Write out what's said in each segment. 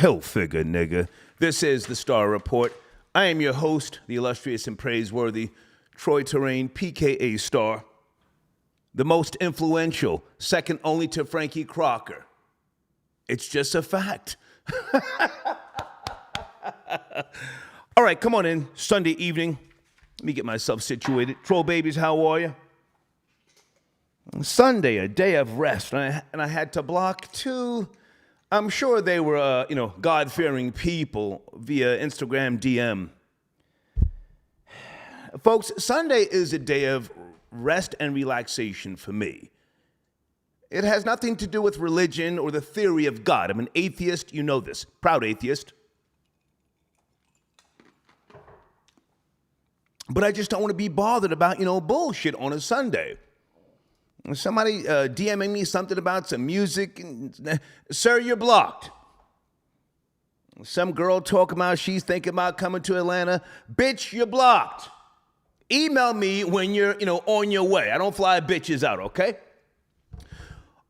Hell figure, nigga. This is the Star Report. I am your host, the illustrious and praiseworthy Troy Terrain, PKA Star, the most influential, second only to Frankie Crocker. It's just a fact. All right, come on in. Sunday evening. Let me get myself situated. Troll babies, how are you? Sunday, a day of rest, and I had to block two. I'm sure they were, God-fearing people via Instagram DM. Folks, Sunday is a day of rest and relaxation for me. It has nothing to do with religion or the theory of God. I'm an atheist, you know this. Proud atheist. But I just don't want to be bothered about, bullshit on a Sunday. Somebody DMing me something about some music. Sir, you're blocked. Some girl talking about she's thinking about coming to Atlanta. Bitch, you're blocked. Email me when you're, on your way. I don't fly bitches out, okay?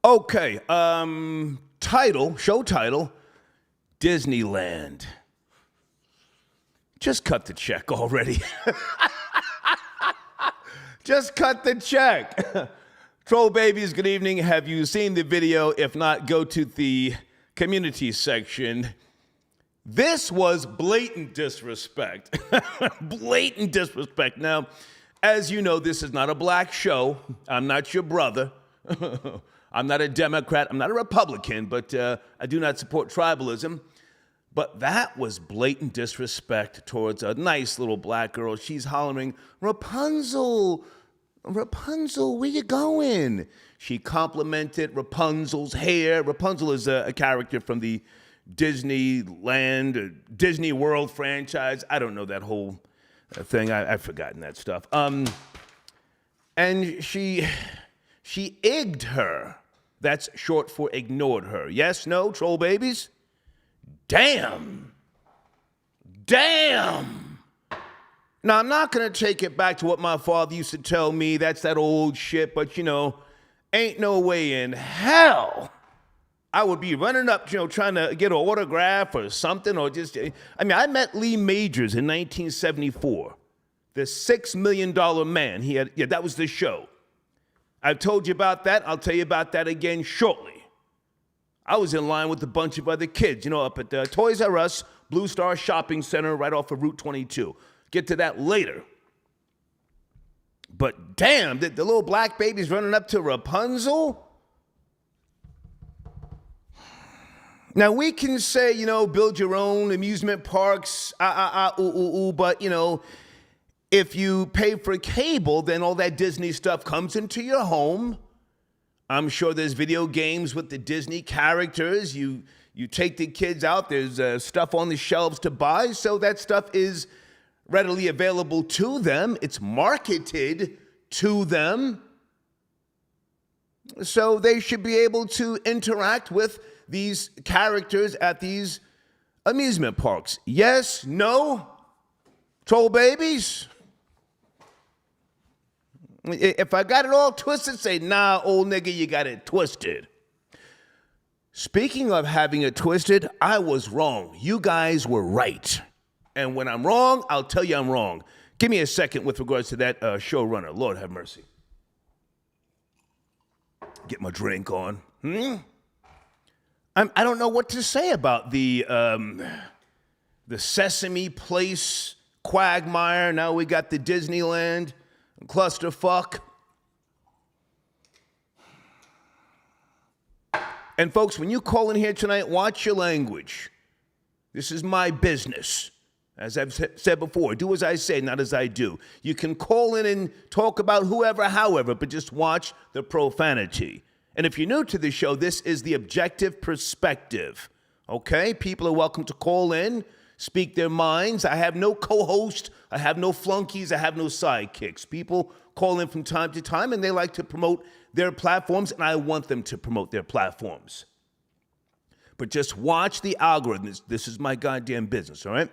Okay, show title, Disneyland. Just cut the check already. Just cut the check. Troll babies, good evening. Have you seen the video? If not, go to the community section. This was blatant disrespect. Blatant disrespect. Now, as you know, this is not a black show. I'm not your brother. I'm not a Democrat. I'm not a Republican, but I do not support tribalism. But that was blatant disrespect towards a nice little black girl. She's hollering, Rapunzel, Rapunzel, where you going? She complimented Rapunzel's hair. Rapunzel is a character from the Disneyland, Disney World franchise. I don't know that whole thing. I've forgotten that stuff. And she igged her. That's short for ignored her. Yes, no, troll babies? Damn. Now, I'm not going to take it back to what my father used to tell me. That's that old shit, but, ain't no way in hell I would be running up, trying to get an autograph or something, or just, I met Lee Majors in 1974, the $6 million man. That was the show. I've told you about that. I'll tell you about that again shortly. I was in line with a bunch of other kids, up at the Toys R Us Blue Star Shopping Center right off of Route 22. Get to that later. But damn, the little black baby's running up to Rapunzel? Now, we can say, build your own amusement parks, but, if you pay for cable, then all that Disney stuff comes into your home. I'm sure there's video games with the Disney characters. You take the kids out, there's stuff on the shelves to buy, so that stuff is readily available to them. It's marketed to them. So they should be able to interact with these characters at these amusement parks. Yes? No? Troll babies? If I got it all twisted, say, nah, old nigga, you got it twisted. Speaking of having it twisted, I was wrong. You guys were right. And when I'm wrong, I'll tell you I'm wrong. Give me a second with regards to that showrunner. Lord have mercy. Get my drink on. I don't know what to say about the Sesame Place quagmire. Now we got the Disneyland clusterfuck. And folks, when you call in here tonight, watch your language. This is my business. As I've said before, do as I say, not as I do. You can call in and talk about whoever, however, but just watch the profanity. And if you're new to the show, this is the objective perspective. Okay? People are welcome to call in, speak their minds. I have no co-host. I have no flunkies. I have no sidekicks. People call in from time to time, and they like to promote their platforms, and I want them to promote their platforms. But just watch the algorithm. This is my goddamn business, all right?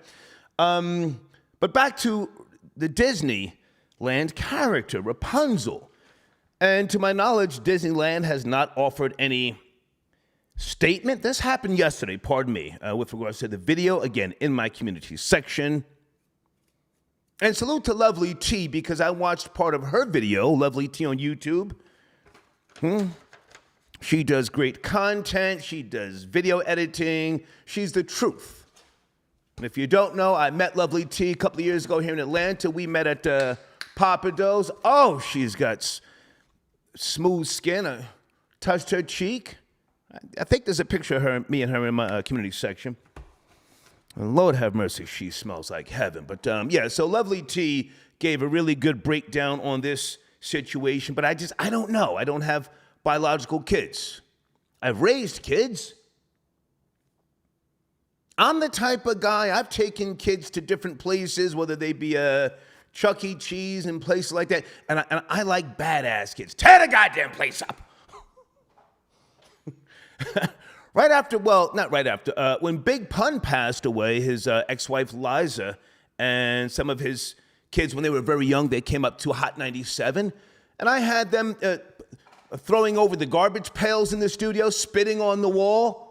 But back to the Disneyland character, Rapunzel. And to my knowledge, Disneyland has not offered any statement. This happened yesterday, pardon me, with regards to the video, again, in my community section. And salute to Lovely T, because I watched part of her video, Lovely T on YouTube. She does great content. She does video editing. She's the truth. And if you don't know, I met Lovely T a couple of years ago here in Atlanta. We met at Papa Do's. Oh, she's got smooth skin. I touched her cheek. I think there's a picture of her, me and her in my community section. And Lord have mercy, she smells like heaven. But yeah, so Lovely T gave a really good breakdown on this situation. But I don't know. I don't have biological kids. I've raised kids. I'm the type of guy, I've taken kids to different places, whether they be Chuck E. Cheese and places like that. And I like badass kids. Tear the goddamn place up. Right after, well, not right after, when Big Pun passed away, his ex-wife Liza and some of his kids, when they were very young, they came up to Hot 97. And I had them throwing over the garbage pails in the studio, spitting on the wall.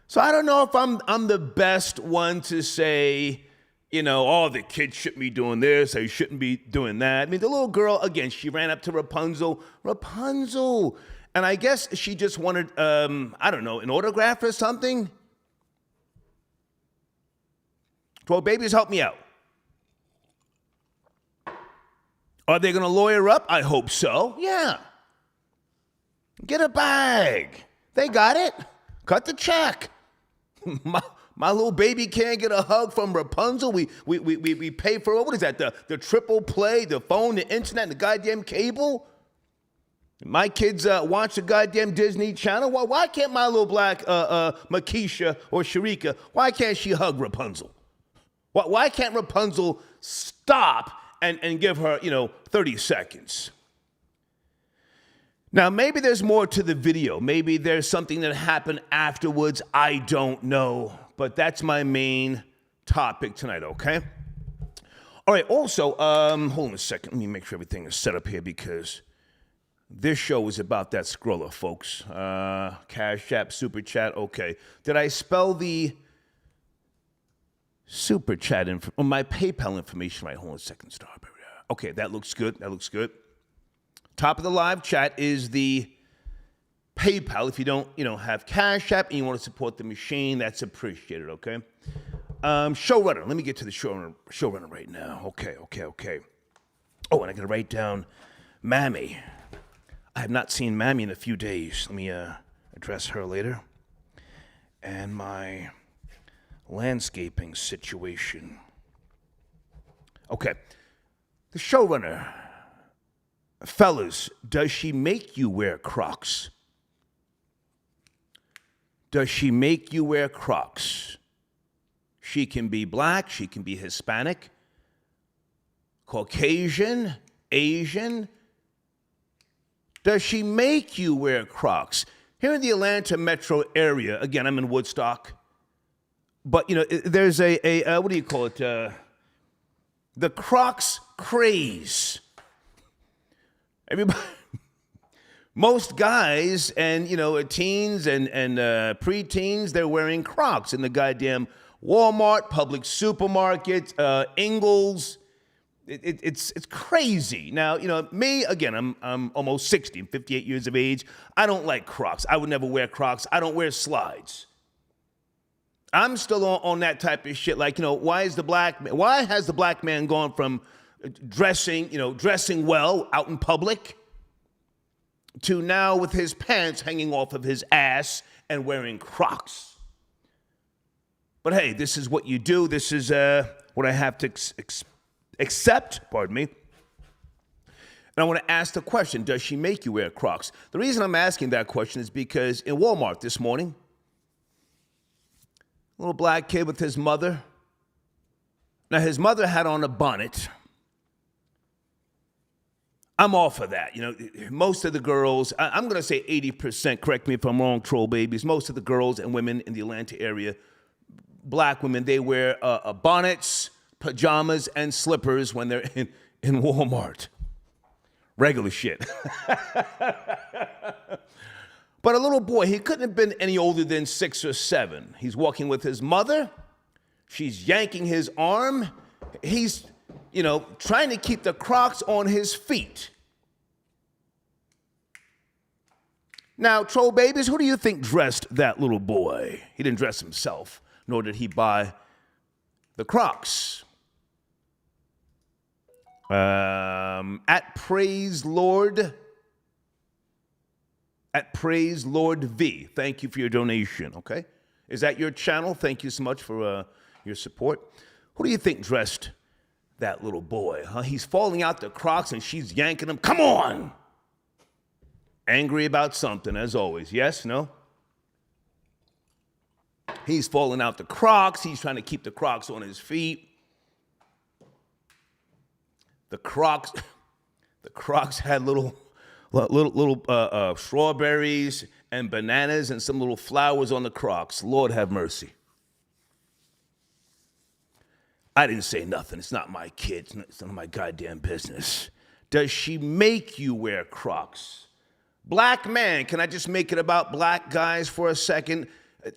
So I don't know if I'm the best one to say, you know, oh, the kid shouldn't be doing this, they shouldn't be doing that. I mean, the little girl, again, she ran up to Rapunzel. Rapunzel. And I guess she just wanted, I don't know, an autograph or something. Well, babies, help me out. Are they going to lawyer up? I hope so. Yeah. Get a bag. They got it. Cut the check. My little baby can't get a hug from Rapunzel. We pay for, what is that, the triple play, the phone, the internet, the goddamn cable? My kids watch the goddamn Disney Channel. Why can't my little black Makisha or Sharika, why can't she hug Rapunzel? Why can't Rapunzel stop and give her, 30 seconds? Now, maybe there's more to the video. Maybe there's something that happened afterwards. I don't know. But that's my main topic tonight, okay? All right, also, hold on a second. Let me make sure everything is set up here because this show is about that scroller, folks. Cash App, Super Chat, okay. Did I spell the Super Chat my PayPal information right? Hold on a second, Starberry. Okay, that looks good. That looks good. Top of the live chat is the PayPal. If you don't, have Cash App and you want to support the machine, that's appreciated, okay? Showrunner. Let me get to the showrunner right now. Okay. Oh, and I got to write down Mammy. I have not seen Mammy in a few days. Let me address her later. And my landscaping situation. Okay. The showrunner. Fellas, does she make you wear Crocs? Does she make you wear Crocs? She can be black, she can be Hispanic, Caucasian, Asian. Does she make you wear Crocs? Here in the Atlanta metro area, again, I'm in Woodstock, but, there's a what do you call it? The Crocs craze. Everybody, most guys and, teens and preteens, they're wearing Crocs in the goddamn Walmart, public supermarket, Ingles. It's crazy. Now, me, again, I'm almost 60. I'm 58 years of age. I don't like Crocs. I would never wear Crocs. I don't wear slides. I'm still on that type of shit. Like, why has the black man gone from dressing well out in public to now with his pants hanging off of his ass and wearing Crocs? But hey, this is what you do. This is what I have to accept, pardon me. And I want to ask the question, does she make you wear Crocs? The reason I'm asking that question is because in Walmart this morning, a little black kid with his mother. Now, his mother had on a bonnet. I'm all for that. Most of the girls, I'm going to say 80%, correct me if I'm wrong, troll babies, most of the girls and women in the Atlanta area, black women, they wear bonnets, pajamas, and slippers when they're in Walmart. Regular shit. But a little boy, he couldn't have been any older than 6 or 7. He's walking with his mother. She's yanking his arm. He's, trying to keep the Crocs on his feet. Now, troll babies, who do you think dressed that little boy? He didn't dress himself, nor did he buy the Crocs. At Praise Lord V, thank you for your donation, okay? Is that your channel? Thank you so much for your support. Who do you think dressed that little boy? Huh? He's falling out the Crocs and she's yanking him. Come on! Angry about something, as always. Yes? No? He's falling out the Crocs. He's trying to keep the Crocs on his feet. The Crocs had little strawberries and bananas and some little flowers on the Crocs. Lord have mercy. I didn't say nothing. It's not my kids. It's none of my goddamn business. Does she make you wear Crocs? Black man, can I just make it about black guys for a second?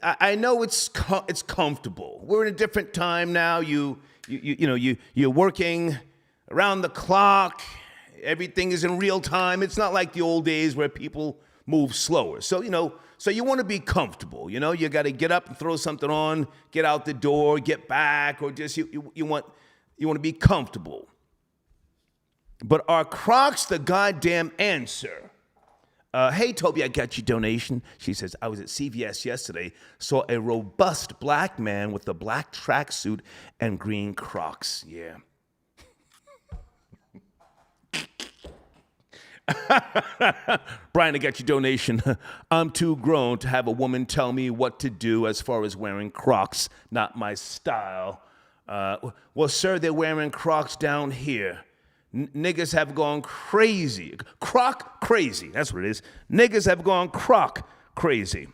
I know it's comfortable. We're in a different time now. You're working around the clock. Everything is in real time. It's not like the old days where people move slower. So you want to be comfortable. You got to get up and throw something on, get out the door, get back, or just you want to be comfortable. But are Crocs the goddamn answer? Hey, Toby, I got your donation. She says, I was at CVS yesterday, saw a robust black man with a black tracksuit and green Crocs. Yeah. Brian, I got your donation. I'm too grown to have a woman tell me what to do as far as wearing Crocs. Not my style. Well, sir, they're wearing Crocs down here. Niggas have gone crazy. Croc crazy. That's what it is. Niggas have gone croc crazy.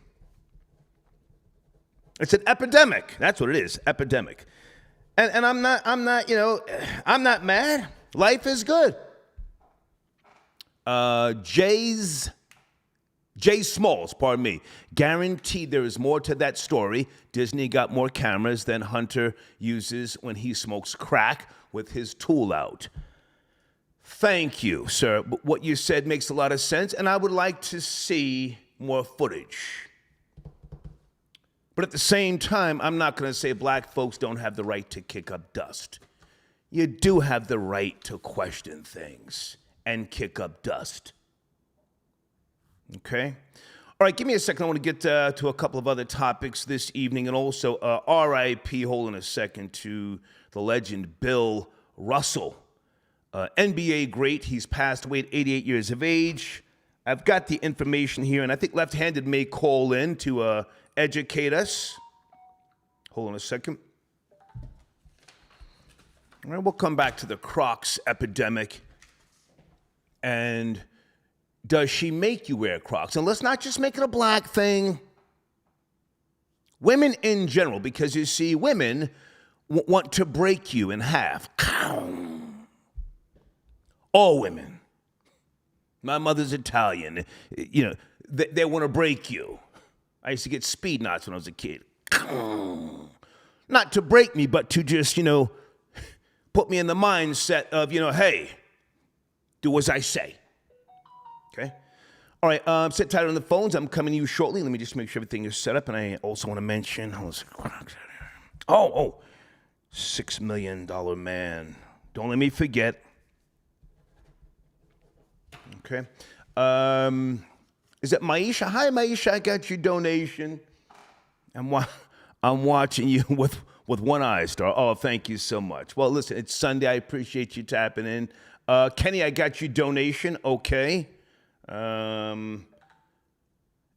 It's an epidemic. That's what it is. Epidemic. And I'm not mad. Life is good. Jay Smalls, pardon me. Guaranteed there is more to that story. Disney got more cameras than Hunter uses when he smokes crack with his tool out. Thank you, sir. But what you said makes a lot of sense, and I would like to see more footage. But at the same time, I'm not going to say black folks don't have the right to kick up dust. You do have the right to question things and kick up dust. Okay? All right, give me a second. I want to get to a couple of other topics this evening, and also RIP, hold on a second, to the legend Bill Russell. NBA great. He's passed away at 88 years of age. I've got the information here, and I think Left-Handed may call in to educate us. Hold on a second. All right, we'll come back to the Crocs epidemic. And does she make you wear Crocs? And let's not just make it a black thing. Women in general, because you see, women want to break you in half. All women. My mother's Italian. They want to break you. I used to get speed knots when I was a kid. Not to break me, but to just, put me in the mindset of, hey, do as I say. Okay? All right, sit tight on the phones. I'm coming to you shortly. Let me just make sure everything is set up. And I also want to mention, $6 million man. Don't let me forget. Okay. Is it Maisha? Hi, Maisha. I got your donation. I'm watching you with one eye, Star. Oh, thank you so much. Well, listen, it's Sunday. I appreciate you tapping in. Kenny, I got your donation. Okay. And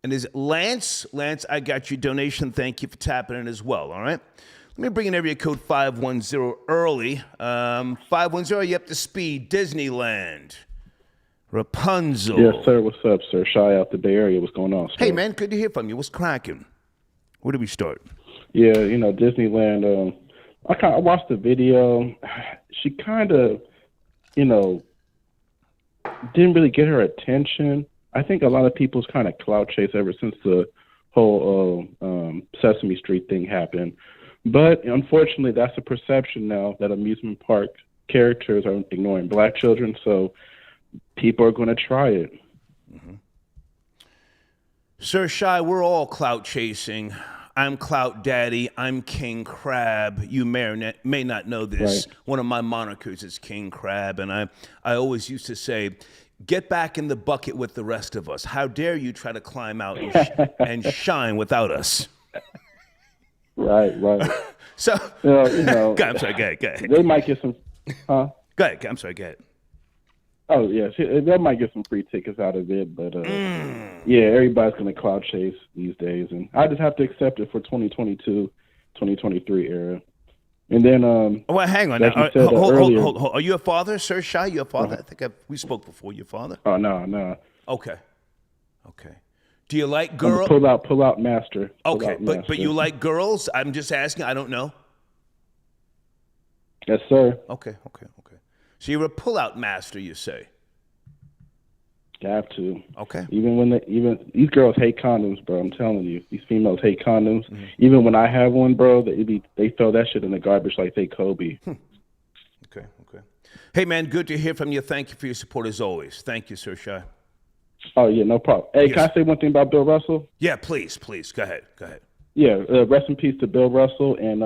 is it Lance? Lance, I got your donation. Thank you for tapping in as well. All right. Let me bring in area code 510 early. 510, you up to speed. Disneyland. Rapunzel. Yes, sir. What's up, sir? Shy out the Bay Area. What's going on, sir? Hey, man. Good to hear from you. What's cracking? Where do we start? Yeah, Disneyland. I watched the video. She kind of, didn't really get her attention. I think a lot of people's kind of clout chase ever since the whole Sesame Street thing happened. But unfortunately, that's a perception now that amusement park characters are ignoring black children. So people are going to try it. Mm-hmm. Sir Shy, we're all clout chasing. I'm Clout Daddy. I'm King Crab. You may or may not know this. Right. One of my monikers is King Crab, and I always used to say, get back in the bucket with the rest of us. How dare you try to climb out and shine without us? Right. So, you know, I'm sorry, go ahead. They might get some, huh? Go ahead, I'm sorry, go ahead. Oh, yes, they might get some free tickets out of it, but yeah, everybody's going to cloud chase these days, and I just have to accept it for 2022, 2023 era. And then, well, hang on. like Now. you said, Hold. Are you a father, Sir Shy? You a father? I think we spoke before. You a father? Oh, no. Okay. Do you like I'm a girls? pull out master. Okay, but you like girls? I'm just asking. I don't know. Yes, sir. Okay. So you're a pull-out master, you say? You have to. Okay. Even these girls hate condoms, bro. I'm telling you, these females hate condoms. Mm-hmm. Even when I have one, bro, they throw that shit in the garbage like they Kobe. Okay. Hey, man, good to hear from you. Thank you for your support as always. Thank you, Sir Shy. Oh yeah, no problem. Hey, Yes. Can I say one thing about Bill Russell? Yeah, please. Go ahead. Yeah, rest in peace to Bill Russell, and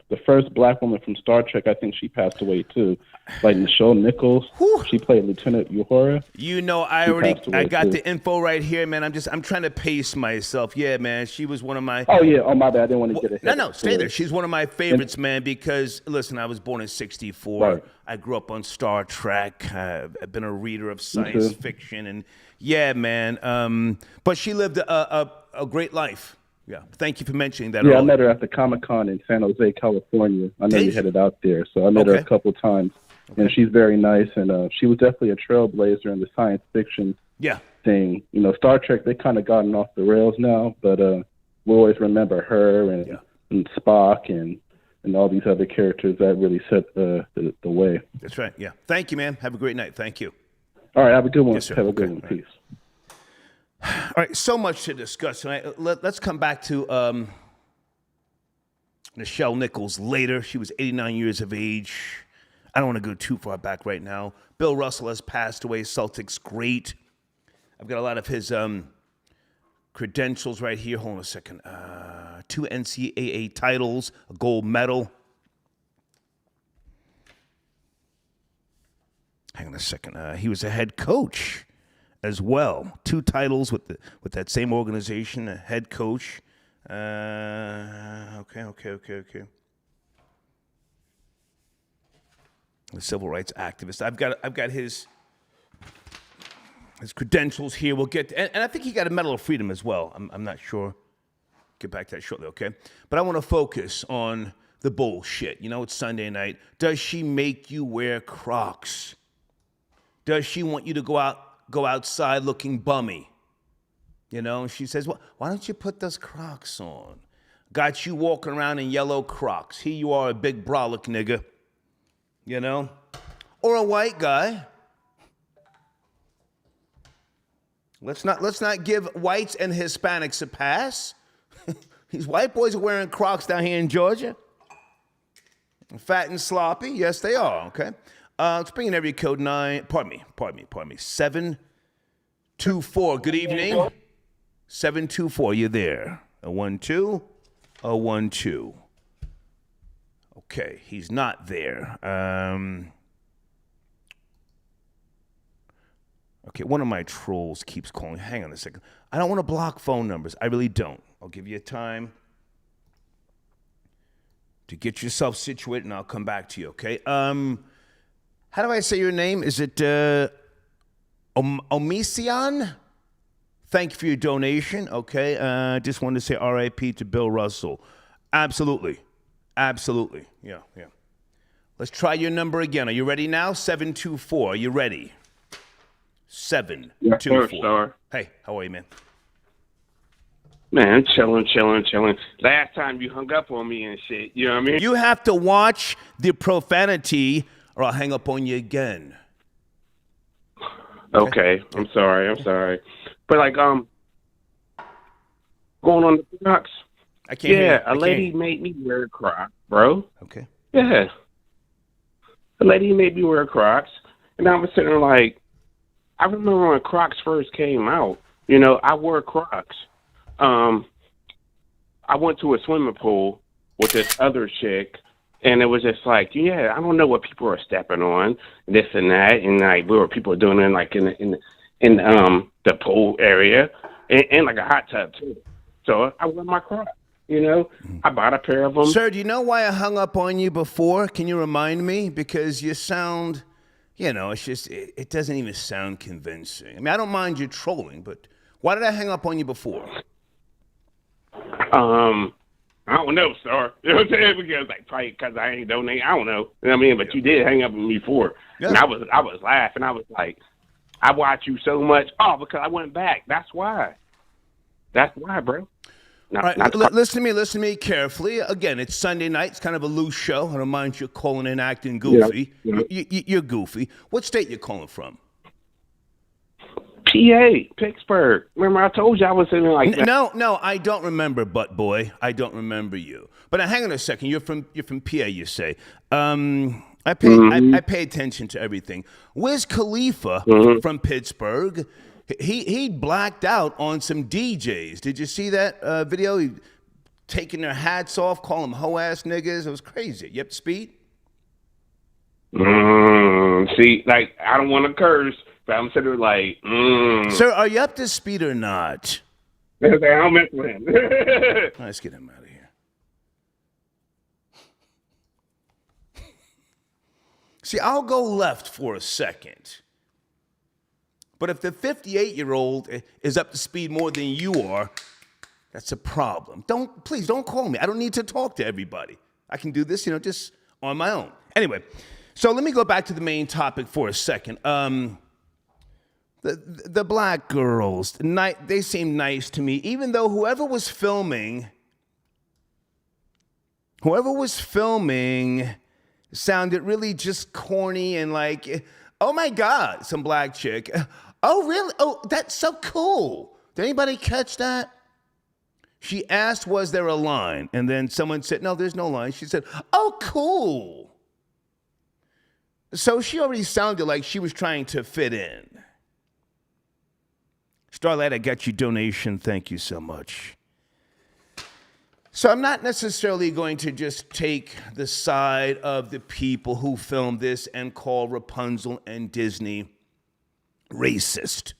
the first black woman from Star Trek, I think she passed away too, like Nichelle Nichols. Whew. She played Lieutenant Uhura. You know, I got the info right here, man. I'm trying to pace myself. Yeah, man, she was one of my. Oh yeah, my bad. I didn't want to get ahead. No, stay there. She's one of my favorites, man. Because listen, I was born in '64. Right. I grew up on Star Trek. I've been a reader of science fiction, and yeah, man. But she lived a great life. Yeah, thank you for mentioning that. Yeah, earlier. I met her at the Comic-Con in San Jose, California. I know you headed out there, so I met her a couple times. And she's very nice, and she was definitely a trailblazer in the science fiction thing. You know, Star Trek, they kind of gotten off the rails now, but we'll always remember her and Spock and all these other characters that really set the way. That's right, yeah. Thank you, man. Have a great night. Thank you. All right, have a good one. Yes, sir. Have a good one. All right. Peace. All right, so much to discuss tonight. Let's come back to Nichelle Nichols later. She was 89 years of age. I don't want to go too far back right now. Bill Russell has passed away. Celtics great. I've got a lot of his credentials right here. Hold on a second. 2 NCAA titles, a gold medal. Hang on a second. He was a head coach as well. 2 titles with that same organization, a head coach. Okay. A civil rights activist. I've got his credentials here. We'll get and I think he got a Medal of Freedom as well. I'm not sure. Get back to that shortly, okay? But I want to focus on the bullshit. You know, it's Sunday night. Does she make you wear Crocs? Does she want you to go outside looking bummy? You know, she says, well, why don't you put those Crocs on? Got you walking around in yellow Crocs. Here you are, a big brolic nigga. You know? Or a white guy. Let's not give whites and Hispanics a pass. These white boys are wearing Crocs down here in Georgia. Fat and sloppy. Yes, they are, okay? Let's bring in area code 724. Good evening. 724, you there? A 12, a 12. Okay, he's not there. Okay, one of my trolls keeps calling. Hang on a second. I don't want to block phone numbers. I really don't. I'll give you time to get yourself situated, and I'll come back to you, okay? How do I say your name? Is it Omisian? Thank you for your donation, okay? Just wanted to say R.I.P. to Bill Russell. Absolutely. Yeah. Let's try your number again. Are you ready now? 724. Are you ready? 724. Yes, sir. Hey, how are you, man? Man, chilling. Last time you hung up on me and shit, you know what I mean? You have to watch the profanity or I'll hang up on you again. Okay, I'm sorry. But like going on the Crocs. I can't hear you. A lady made me wear Crocs, bro. Okay. Yeah. A lady made me wear Crocs, and I was sitting there like, I remember when Crocs first came out. You know, I wore Crocs. I went to a swimming pool with this other chick, and it was just like, yeah, I don't know what people are stepping on, this and that, and like we were people doing it like in the pool area, and like a hot tub too. So I wear my Crocs. You know, I bought a pair of them. Sir, do you know why I hung up on you before? Can you remind me? Because you sound, it's just, it doesn't even sound convincing. I mean, I don't mind you trolling, but why did I hang up on you before? I don't know, sir. You know what I'm saying? Because probably because I ain't donating. I don't know. You know what I mean? But you did hang up on me before. Yeah. And I was laughing. I was like, I watch you so much. Oh, because I went back. That's why. That's why, bro. All right, listen to me carefully. Again, it's Sunday night. It's kind of a loose show. I don't mind you calling in acting goofy. Yeah. You're goofy. What state you calling from? PA, Pittsburgh. Remember I told you I was in like that? No, I don't remember, butt boy. I don't remember you. But hang on a second. You're from PA, you say. I pay attention to everything. Wiz Khalifa from Pittsburgh. He blacked out on some DJs. Did you see that video? He taking their hats off, calling them hoe-ass niggas. It was crazy. You up to speed? See, like, I don't want to curse, but I'm sitting there like, Sir, are you up to speed or not? I don't mess with him. Let's get him out of here. See, I'll go left for a second. But if the 58-year-old is up to speed more than you are, that's a problem. Please don't call me. I don't need to talk to everybody. I can do this, just on my own. Anyway, so let me go back to the main topic for a second. The black girls, they seem nice to me, even though whoever was filming sounded really just corny and like, oh my God, some black chick. Oh, really? Oh, that's so cool. Did anybody catch that? She asked, was there a line? And then someone said, no, there's no line. She said, oh, cool. So she already sounded like she was trying to fit in. Starlight, I got your donation. Thank you so much. So I'm not necessarily going to just take the side of the people who filmed this and call Rapunzel and Disney racist.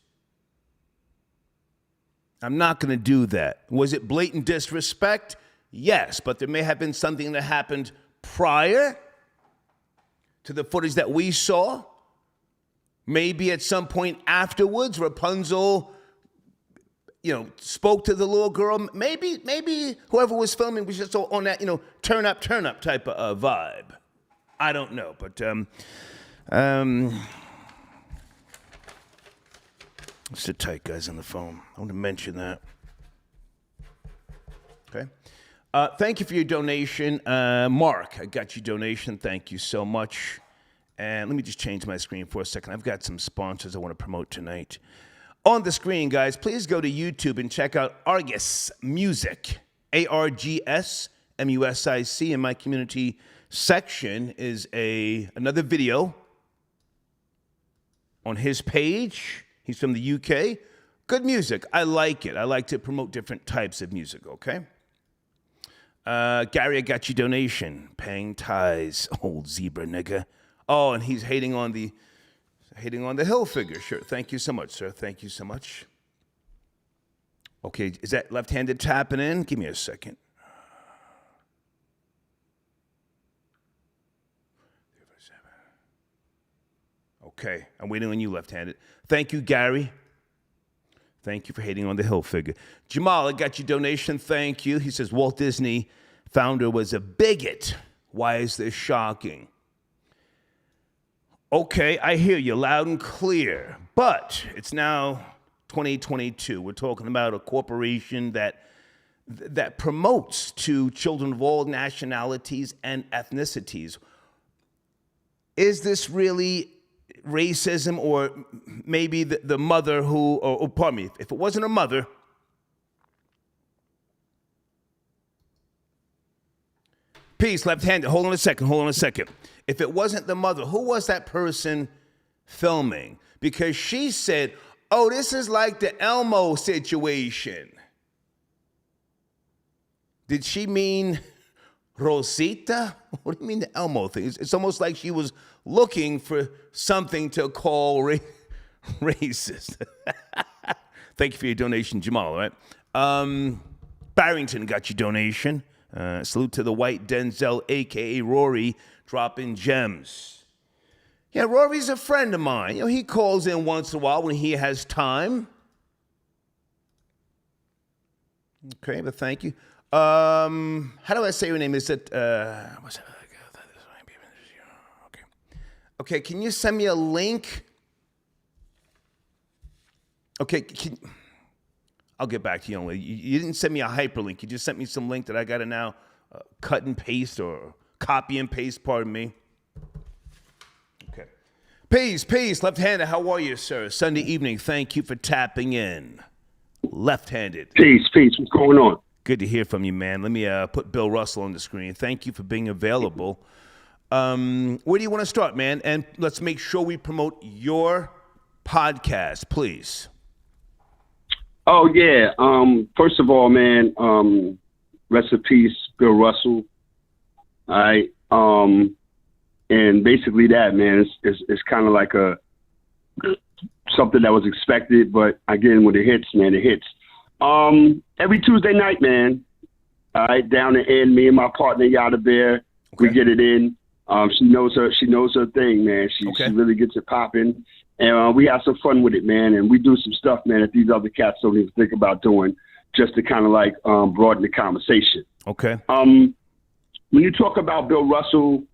I'm not going to do that. Was it blatant disrespect? Yes, but there may have been something that happened prior to the footage that we saw. Maybe at some point afterwards, Rapunzel spoke to the little girl. Maybe whoever was filming was just on that, turn up type of vibe. I don't know, but sit tight, guys, on the phone. I want to mention that. Okay. Thank you for your donation. Mark, I got your donation. Thank you so much. And let me just change my screen for a second. I've got some sponsors I want to promote tonight. On the screen, guys, please go to YouTube and check out Argus Music, ARGS MUSIC. In my community section is another video on his page. He's from the UK. Good music. I like it. I like to promote different types of music, okay? Gary, I got your donation. Paying ties, old zebra nigga. Oh, and he's hating on the hill figure. Sure. Thank you so much, sir. Thank you so much. Okay, is that left-handed tapping in? Give me a second. Okay, I'm waiting on you, left-handed. Thank you, Gary. Thank you for hating on the hill figure. Jamal, I got your donation. Thank you. He says, Walt Disney founder was a bigot. Why is this shocking? Okay, I hear you loud and clear. But it's now 2022. We're talking about a corporation that promotes to children of all nationalities and ethnicities. Is this really racism, or maybe the mother who, or pardon me, if it wasn't her mother, peace, left-handed, hold on a second. If it wasn't the mother, who was that person filming? Because she said, oh, this is like the Elmo situation. Did she mean Rosita? What do you mean the Elmo thing? It's almost like she was looking for something to call racist. Thank you for your donation, Jamal, all right? Barrington got your donation. Salute to the white Denzel, a.k.a. Rory, dropping gems. Yeah, Rory's a friend of mine. You know, he calls in once in a while when he has time. Okay, but thank you. How do I say your name? Is it, what's that? Okay. Okay, can you send me a link? Okay, I'll get back to you. You didn't send me a hyperlink. You just sent me some link that I got to now cut and paste or copy and paste, pardon me. Okay. Peace, left-handed. How are you, sir? Sunday evening. Thank you for tapping in. Left-handed. Peace. What's going on? Good to hear from you, man. Let me put Bill Russell on the screen. Thank you for being available. Where do you want to start, man? And let's make sure we promote your podcast, please. Oh, yeah. First of all, man, rest in peace, Bill Russell. All right. And basically that, man, it's kind of like something that was expected, but again, when it hits, man, it hits. Every Tuesday night, man, all right, down the end, me and my partner, Yada Bear, we get it in. She knows her thing, man. She really gets it popping. And we have some fun with it, man. And we do some stuff, man, that these other cats don't even think about doing, just to kind of like broaden the conversation. Okay. When you talk about Bill Russell,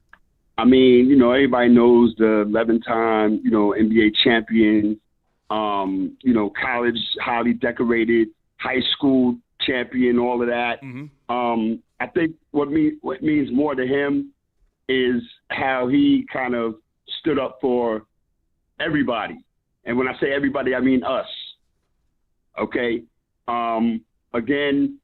I mean, you know, everybody knows the 11-time, you know, NBA champion, you know, college highly decorated, high school champion, all of that. Mm-hmm. I think what means more to him is how he kind of stood up for everybody. And when I say everybody, I mean us. Okay. Again,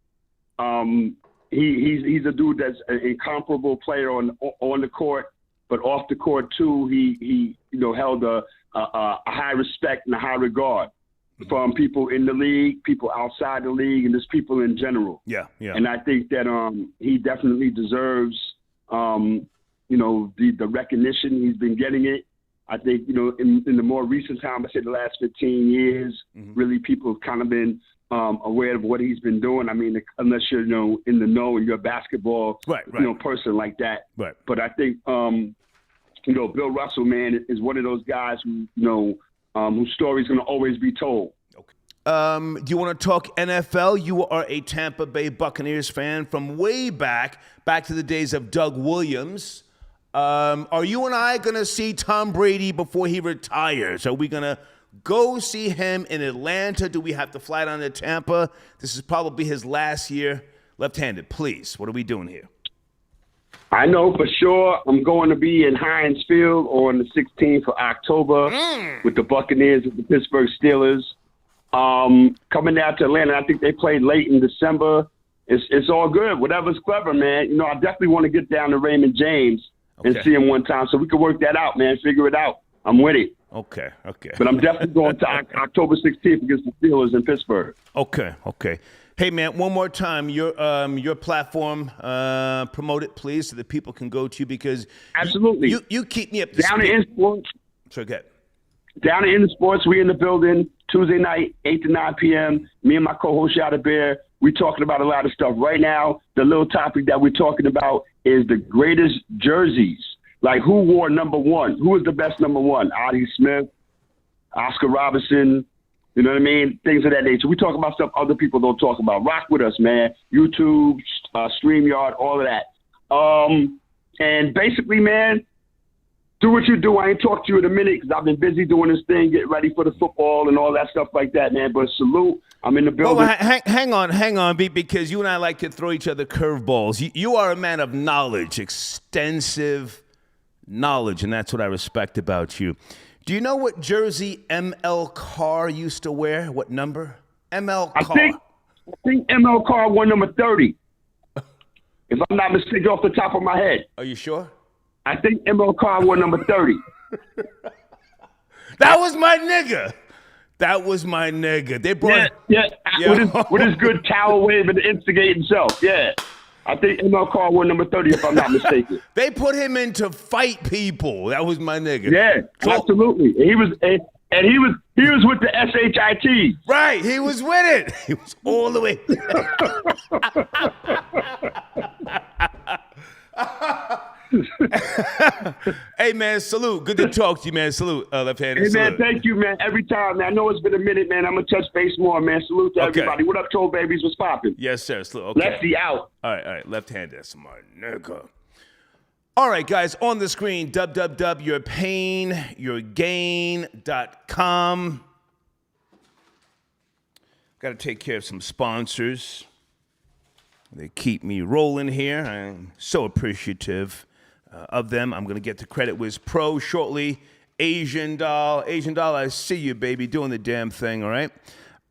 he's a dude that's an incomparable player on the court, but off the court too, he you know, held a high respect and a high regard from people in the league, people outside the league, and just people in general. Yeah. And I think that he definitely deserves you know, the recognition. He's been getting it. I think, you know, in the more recent time, I say the last 15 years, really people have kind of been aware of what he's been doing. I mean, unless you're, you know, in the know and you're a basketball, you know, person like that. Right. But I think, you know, Bill Russell, man, is one of those guys who, you know, whose story is going to always be told. Okay. Do you want to talk NFL? You are a Tampa Bay Buccaneers fan from way back to the days of Doug Williams. Are you and I going to see Tom Brady before he retires? Are we going to go see him in Atlanta? Do we have to fly down to Tampa? This is probably his last year. Left-handed, please. What are we doing here? I know for sure I'm going to be in Heinz Field on the 16th of October with the Buccaneers and the Pittsburgh Steelers. Coming down to Atlanta, I think they played late in December. It's all good. Whatever's clever, man. You know, I definitely want to get down to Raymond James and see him one time, so we can work that out, man. Figure it out. I'm with it. Okay. But I'm definitely going to October 16th against the Steelers in Pittsburgh. Okay. Hey, man, one more time, your platform, promote it, please, so that people can go to you, because absolutely you keep me up to down speed. In sports. So good. Down in the sports, we in the building Tuesday night, 8 to 9 p.m. Me and my co-host Yada Bear, we talking about a lot of stuff right now. The little topic that we're talking about is the greatest jerseys. Like, who wore number one? Who is the best number one? Oddie Smith, Oscar Robertson, you know what I mean? Things of that nature. We talk about stuff other people don't talk about. Rock with us, man. YouTube, StreamYard, all of that. And basically, man, do what you do. I ain't talked to you in a minute because I've been busy doing this thing, getting ready for the football and all that stuff like that, man. But salute. I'm in the building. Well, hang on, because you and I like to throw each other curveballs. You are a man of knowledge, extensive knowledge, and that's what I respect about you. Do you know what jersey ML Carr used to wear? What number? ML Carr. I think ML Carr won number 30. If I'm not mistaken off the top of my head. Are you sure? I think ML Carr won number 30. That was my nigga. That was my nigga. They brought yeah. With his good towel wave and instigate himself. Yeah. I think ML Carr won number 30 if I'm not mistaken. They put him in to fight people. That was my nigga. Yeah, absolutely. He was with the SHIT. Right, he was with it. He was all the way. Hey, man, salute. Good to talk to you, man. Salute, left-handed. Hey, man, salute. thank you, man. Every time, man. I know it's been a minute, man. I'm going to touch base more, man. Salute to everybody. What up, Troll Babies? What's popping? Yes, sir. Salute. Okay. Lefty out. All right. Left-handed. That's my nigga. All right, guys, on the screen, www.yourpainyourgain.com. Got to take care of some sponsors. They keep me rolling here. I'm so appreciative of them. I'm going to get to Credit Wiz Pro shortly. Asian Doll, I see you, baby, doing the damn thing, all right?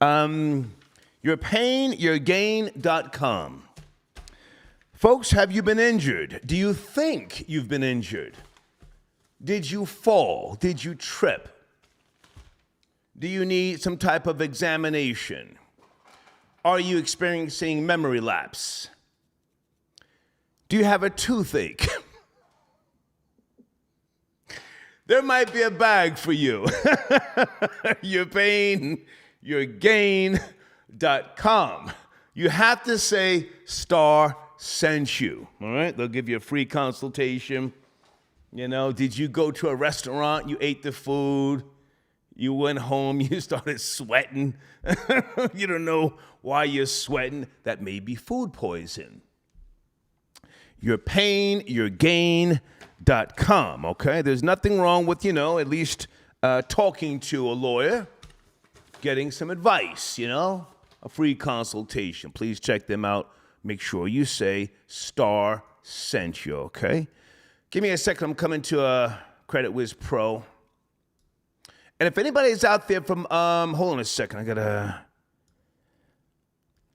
Yourpainyourgain.com. Folks, have you been injured? Do you think you've been injured? Did you fall? Did you trip? Do you need some type of examination? Are you experiencing memory lapse? Do you have a toothache? There might be a bag for you. Yourpainyourgain.com. You have to say Star sent you, all right? They'll give you a free consultation. You know, did you go to a restaurant, you ate the food, you went home, you started sweating. You don't know why you're sweating. That may be food poison. Yourpainyourgain.com, okay? There's nothing wrong with, at least talking to a lawyer, getting some advice, a free consultation. Please check them out. Make sure you say Star sent you, okay? Give me a second. I'm coming to Credit Wiz Pro. And if anybody's out there from, hold on a second. I got a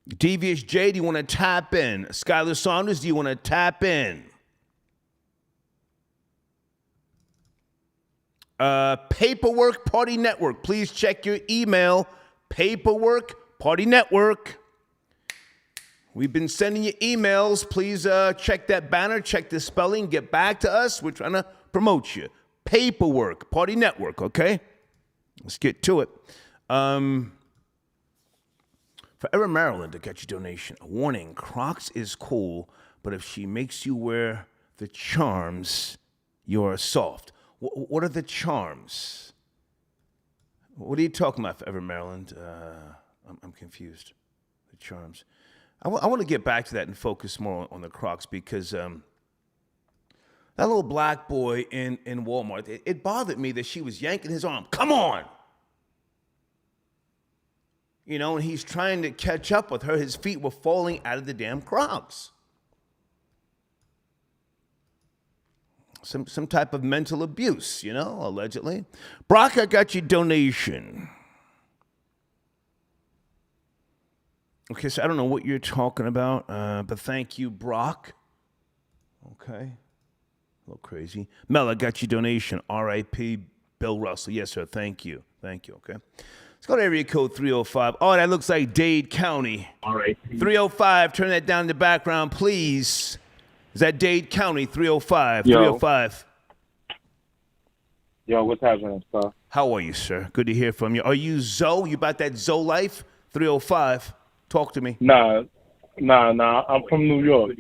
Devious J, do you want to tap in? Skylar Saunders, do you want to tap in? Paperwork Party Network. Please check your email. Paperwork Party Network. We've been sending you emails. Please check that banner, check the spelling, get back to us. We're trying to promote you. Paperwork Party Network, okay? Let's get to it. Forever Maryland, to get your donation. A warning, Crocs is cool, but if she makes you wear the charms, you're soft. What are the charms? What are you talking about, Forever Maryland? I'm confused. The charms. I want to get back to that and focus more on the Crocs because that little black boy in Walmart, it bothered me that she was yanking his arm. Come on! And he's trying to catch up with her. His feet were falling out of the damn Crocs. Some type of mental abuse, allegedly. Brock, I got your donation. Okay, so I don't know what you're talking about, but thank you, Brock. Okay. A little crazy. Mel, I got your donation. R.I.P. Bill Russell. Yes, sir. Thank you. Okay. Let's go to area code 305. Oh, that looks like Dade County. R.I.P. 305. Turn that down in the background, please. Is that Dade County? 305. Yo. 305. Yo, what's happening, sir? How are you, sir? Good to hear from you. Are you Zoe? You about that Zoe life? 305. Talk to me. Nah. I'm from New York.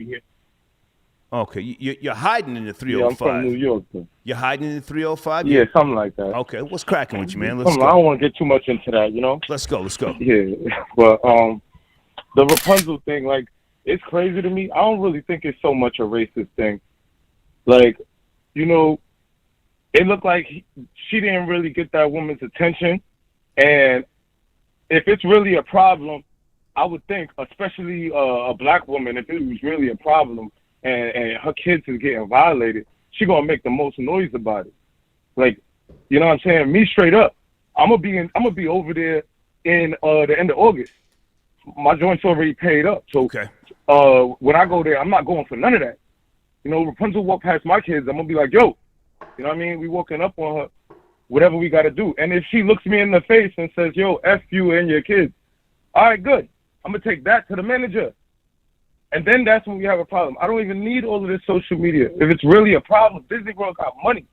Okay, you're hiding in the 305. Yeah, I'm from New York, sir. You're hiding in the 305? Yeah, something like that. Okay, what's cracking with you, man? I Let's go. don't want to get too much into that, Let's go. Yeah, but the Rapunzel thing, like, it's crazy to me. I don't really think it's so much a racist thing. Like, it looked like she didn't really get that woman's attention, and if it's really a problem, I would think, especially a black woman, if it was really a problem and her kids is getting violated, she gonna make the most noise about it. Like, You know what I'm saying? Me straight up. I'm gonna be over there in the end of August. My joint's already paid up. So when I go there, I'm not going for none of that. You know, Rapunzel walk past my kids, I'm gonna be like, yo, you know what I mean? We walking up on her, whatever we gotta do. And if she looks me in the face and says, yo, F you and your kids, all right, good. I'm gonna take that to the manager. And then that's when we have a problem. I don't even need all of this social media. If it's really a problem, Disney World got money.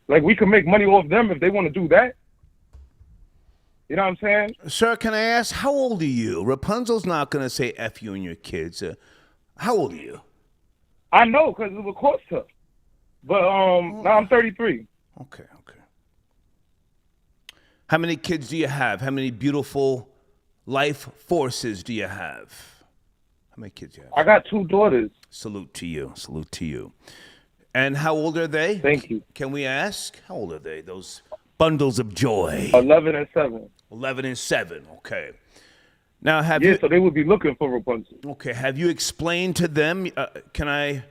Like, we can make money off them if they want to do that. You know what I'm saying? Sir, can I ask, how old are you? Rapunzel's not going to say F you and your kids. How old are you? I know, because it would cost her. But now I'm 33. Okay. How many kids do you have? How many beautiful life forces do you have? How many kids do you have? I got 2 daughters. Salute to you. And how old are they? Thank you. Can we ask? How old are they? Those bundles of joy. 11 and 7. 11 and 7, okay. Now, so they would be looking for Rapunzel. Okay, have you explained to them, can I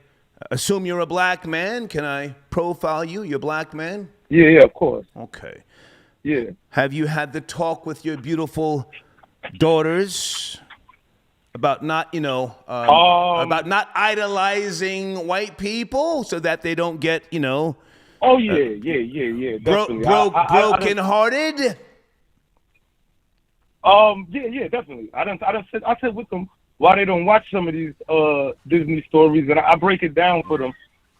assume you're a black man? Can I profile you? You're a black man? Yeah, of course. Okay. Yeah. Have you had the talk with your beautiful daughters about not, about not idolizing white people so that they don't get, Oh, yeah, definitely. Broken-hearted? Yeah, definitely. I said with them why they don't watch some of these Disney stories, and I break it down for them,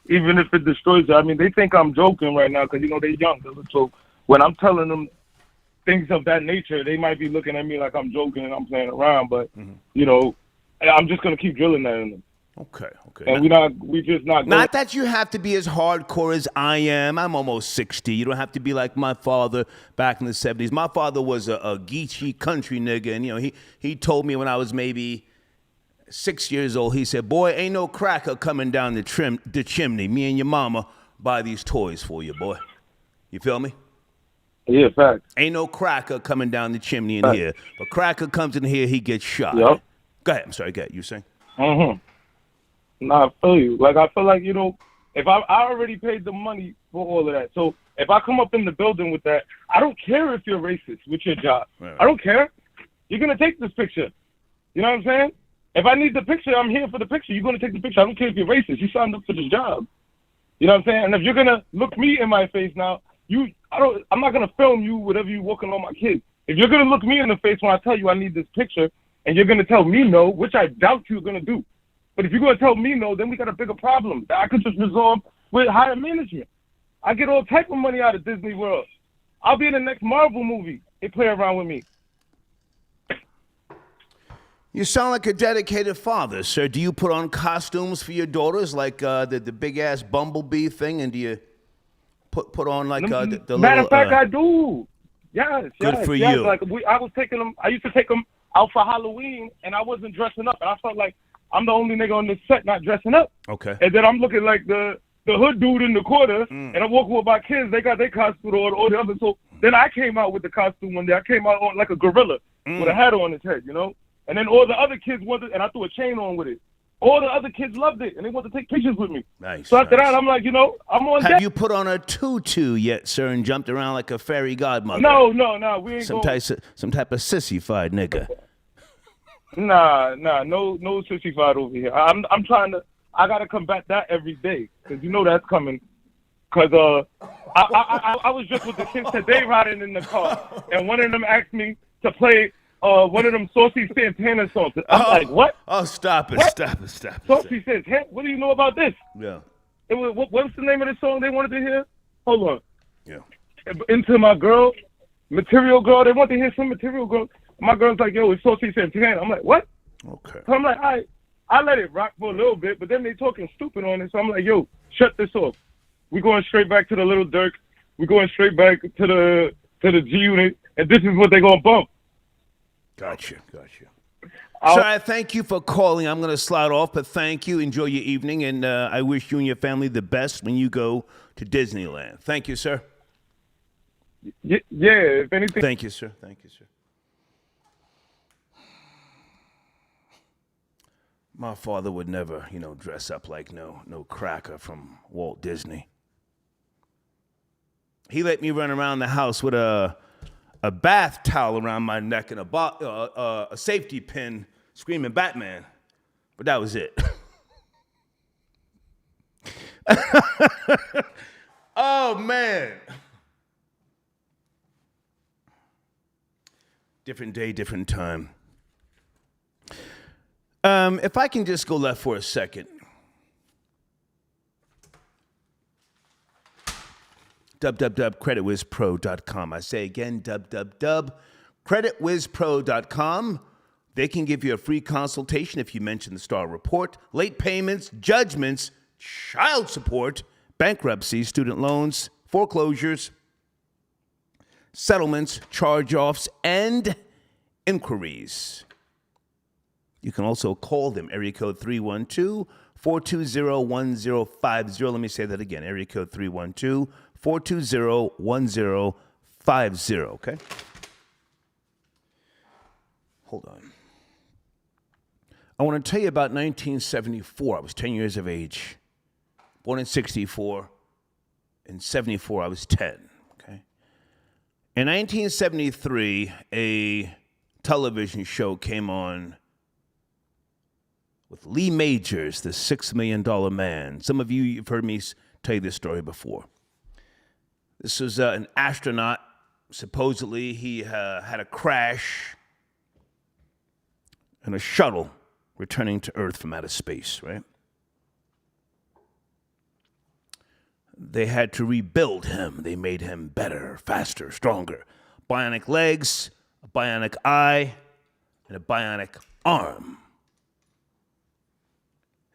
even if it destroys them. I mean, they think I'm joking right now because, they're young. So when I'm telling them things of that nature, they might be looking at me like I'm joking and I'm playing around, but, I'm just going to keep drilling that in them. Okay. And we just not. Not that you have to be as hardcore as I am. I'm almost 60. You don't have to be like my father back in the 70s. My father was a geeky country nigga, and he told me when I was maybe 6 years old. He said, "Boy, ain't no cracker coming down the chimney. Me and your mama buy these toys for you, boy." You feel me? Yeah, fact. Ain't no cracker coming down the chimney in here. If a cracker comes in here, he gets shot. Yep. Go ahead. I'm sorry. Go ahead. You saying? Nah, I feel you. Like, I feel like, if I already paid the money for all of that. So if I come up in the building with that, I don't care if you're racist with your job. Right. I don't care. You're going to take this picture. You know what I'm saying? If I need the picture, I'm here for the picture. You're going to take the picture. I don't care if you're racist. You signed up for this job. You know what I'm saying? And if you're going to look me in my face now, I'm not going to film you whatever you walking on my kids. If you're going to look me in the face when I tell you I need this picture and you're going to tell me no, which I doubt you're going to do. But if you're going to tell me no, then we got a bigger problem that I could just resolve with higher management. I get all type of money out of Disney World. I'll be in the next Marvel movie. They play around with me. You sound like a dedicated father, sir. Do you put on costumes for your daughters, like the big-ass bumblebee thing? And do you put on, like, the Matter little... of fact, I do. Yes, Good for yes. you. Like, I used to take them out for Halloween, and I wasn't dressing up. And I felt like I'm the only nigga on this set not dressing up. Okay. And then I'm looking like the hood dude in the corner, and I'm walking with my kids. They got their costume on, or the other. So then I came out with the costume one day. I came out on like a gorilla with a hat on his head, And then all the other kids wanted, and I threw a chain on with it. All the other kids loved it, and they wanted to take pictures with me. Nice. So after that, I'm like, I'm on deck. Have you put on a tutu yet, sir, and jumped around like a fairy godmother? No, we ain't some type of sissified nigga. Nah, no sissified over here. I'm trying to. I gotta combat that every day because that's coming. Cause I was just with the kids today riding in the car, and one of them asked me to play one of them Saucy Santana songs. I'm like, what? Oh, stop it! What? Stop it! Saucy says, "Hey, what do you know about this?" Yeah. What's the name of the song they wanted to hear? Hold on. Yeah. Into My Girl, Material Girl. They want to hear some Material Girl. My girl's like, yo, it's Saucy Santana. I'm like, what? Okay. So I'm like, all right, I let it rock for a little bit, but then they talking stupid on it. So I'm like, yo, shut this off. We going straight back to the Little Dirk. We going straight back to the G Unit, and this is what they gonna bump. Gotcha. Sir, I thank you for calling. I'm going to slide off, but thank you. Enjoy your evening, and I wish you and your family the best when you go to Disneyland. Thank you, sir. Yeah, if anything. Thank you, sir. My father would never, dress up like no cracker from Walt Disney. he let me run around the house with a bath towel around my neck and a safety pin screaming Batman. But that was it. Oh, man. Different day, different time. If I can just go left for a second. www.creditwizpro.com. I say again, www.creditwizpro.com. They can give you a free consultation if you mention the Star Report. Late payments, judgments, child support, bankruptcy, student loans, foreclosures, settlements, charge-offs, and inquiries. You can also call them, area code 312-420-1050. Let me say that again, area code 312-420-1050, okay? Hold on. I want to tell you about 1974. I was 10 years of age. Born in 64. In 74, I was 10, okay? In 1973, a television show came on with Lee Majors, the $6 Million Man. Some of you've heard me tell you this story before. This was an astronaut. Supposedly, he had a crash in a shuttle returning to Earth from outer space, right? They had to rebuild him. They made him better, faster, stronger. Bionic legs, a bionic eye, and a bionic arm.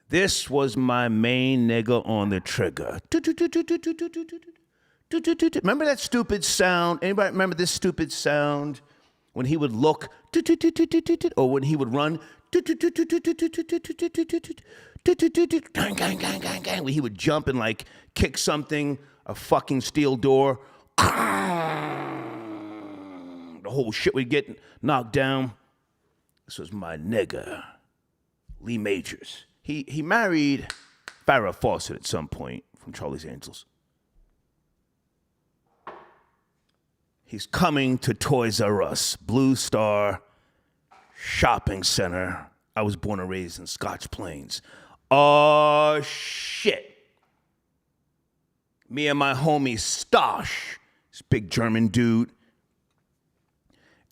This was my main nigga on the trigger. Remember that stupid sound? Anybody remember this stupid sound? When he would look, or when he would run, when he would jump and like kick something, a fucking steel door, the whole shit would get knocked down. This was my nigga, Lee Majors. He married Farrah Fawcett at some point from Charlie's Angels. He's coming to Toys R Us, Blue Star Shopping Center. I was born and raised in Scotch Plains. Oh, shit. Me and my homie Stosh, this big German dude,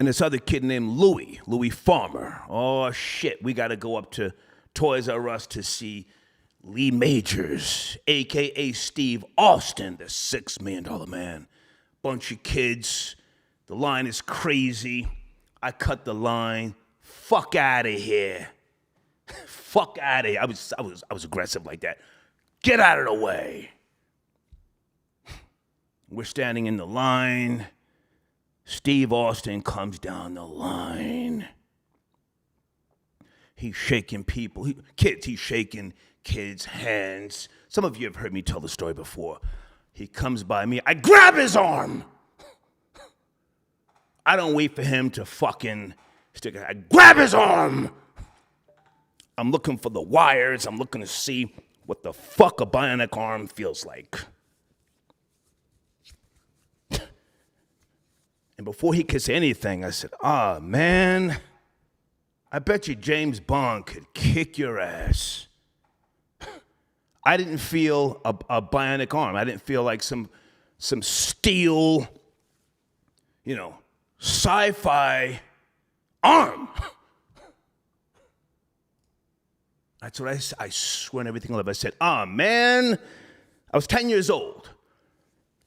and this other kid named Louis Farmer. Oh, shit. We got to go up to Toys R Us to see Lee Majors, a.k.a. Steve Austin, the $6 Million Man. Bunch of kids. The line is crazy. I cut the line. Fuck out of here. Fuck out of here. I was aggressive like that. Get out of the way. We're standing in the line. Steve Austin comes down the line. He's shaking people. He's shaking kids' hands. Some of you have heard me tell the story before. He comes by me. I grab his arm. I don't wait for him to fucking stick it. I grab his arm. I'm looking for the wires. I'm looking to see what the fuck a bionic arm feels like. And before he could say anything, I said, man, I bet you James Bond could kick your ass. I didn't feel a bionic arm. I didn't feel like some steel, sci-fi arm. That's what I swear on everything I love. I said, man, I was 10 years old.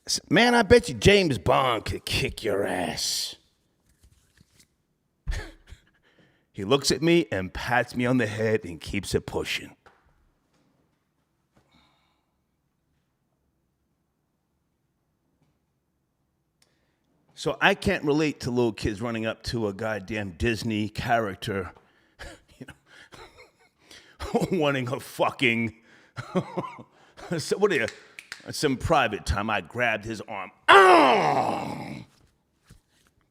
I said, man, I bet you James Bond could kick your ass. He looks at me and pats me on the head and keeps it pushing. So I can't relate to little kids running up to a goddamn Disney character, wanting a fucking, so what are you, some private time I grabbed his arm,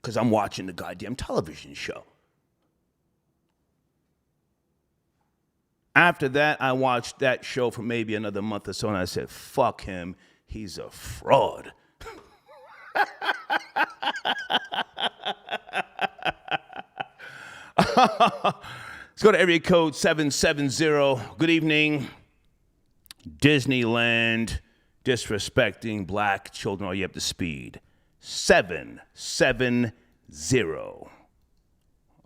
because I'm watching the goddamn television show. After that, I watched that show for maybe another month or so, and I said, fuck him, he's a fraud. Let's go to area code 770. Good evening. Disneyland disrespecting black children. Are you up to speed? 770.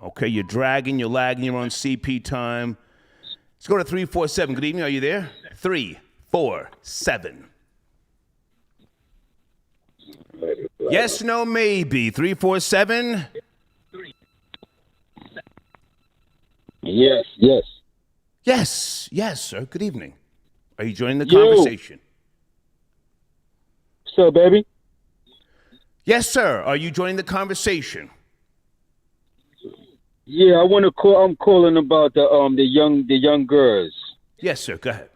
Okay, you're dragging, you're lagging, you're on CP time. Let's go to 347. Good evening. Are you there? 347. Yes, no, maybe. 347. Yes. Yes, sir. Good evening. Are you joining the conversation? So, baby? Yes, sir. Are you joining the conversation? Yeah, I want to call. I'm calling about the young girls. Yes, sir. Go ahead.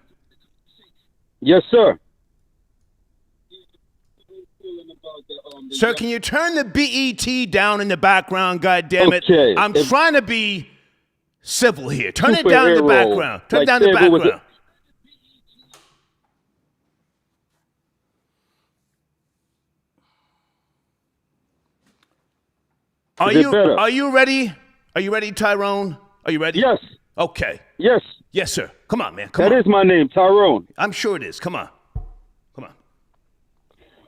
Yes, sir. Sir, can you turn the BET down in the background? God damn it! Okay. I'm trying to be civil here. Turn it down in the background. Turn it down in the background. Are you ready? Are you ready, Tyrone? Are you ready? Yes. Okay. Yes. Yes, sir. Come on, man. Come on. That is my name, Tyrone. I'm sure it is. Come on. Come on.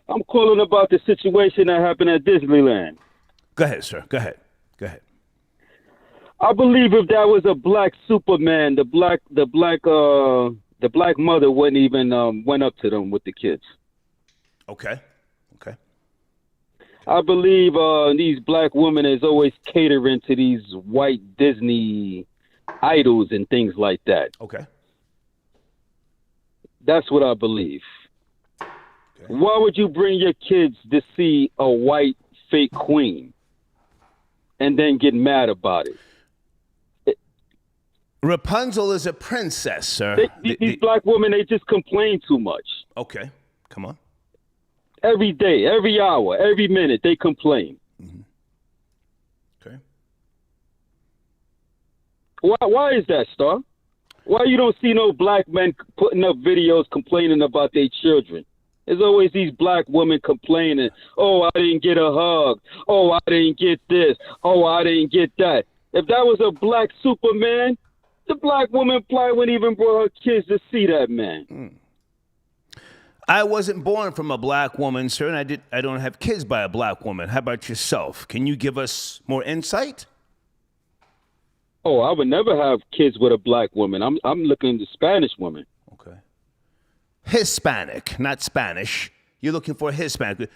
I'm calling about the situation that happened at Disneyland. Go ahead, sir. Go ahead. I believe if that was a black Superman, the black mother wouldn't even went up to them with the kids. Okay. I believe these black women is always catering to these white Disney idols and things like that. Okay. That's what I believe. Okay. Why would you bring your kids to see a white fake queen and then get mad about it? Rapunzel is a princess, sir. These black women, they just complain too much. Okay. Come on. Every day, every hour, every minute, they complain. Mm-hmm. Okay. Why is that, Star? Why you don't see no black men putting up videos complaining about their children? There's always these black women complaining, oh, I didn't get a hug. Oh, I didn't get this. Oh, I didn't get that. If that was a black Superman, the black woman probably wouldn't even bring her kids to see that man. Mm. I wasn't born from a black woman, sir, and I don't have kids by a black woman. How about yourself? Can you give us more insight? Oh, I would never have kids with a black woman. I'm looking at the Spanish woman. Okay. Hispanic, not Spanish. You're looking for Hispanic.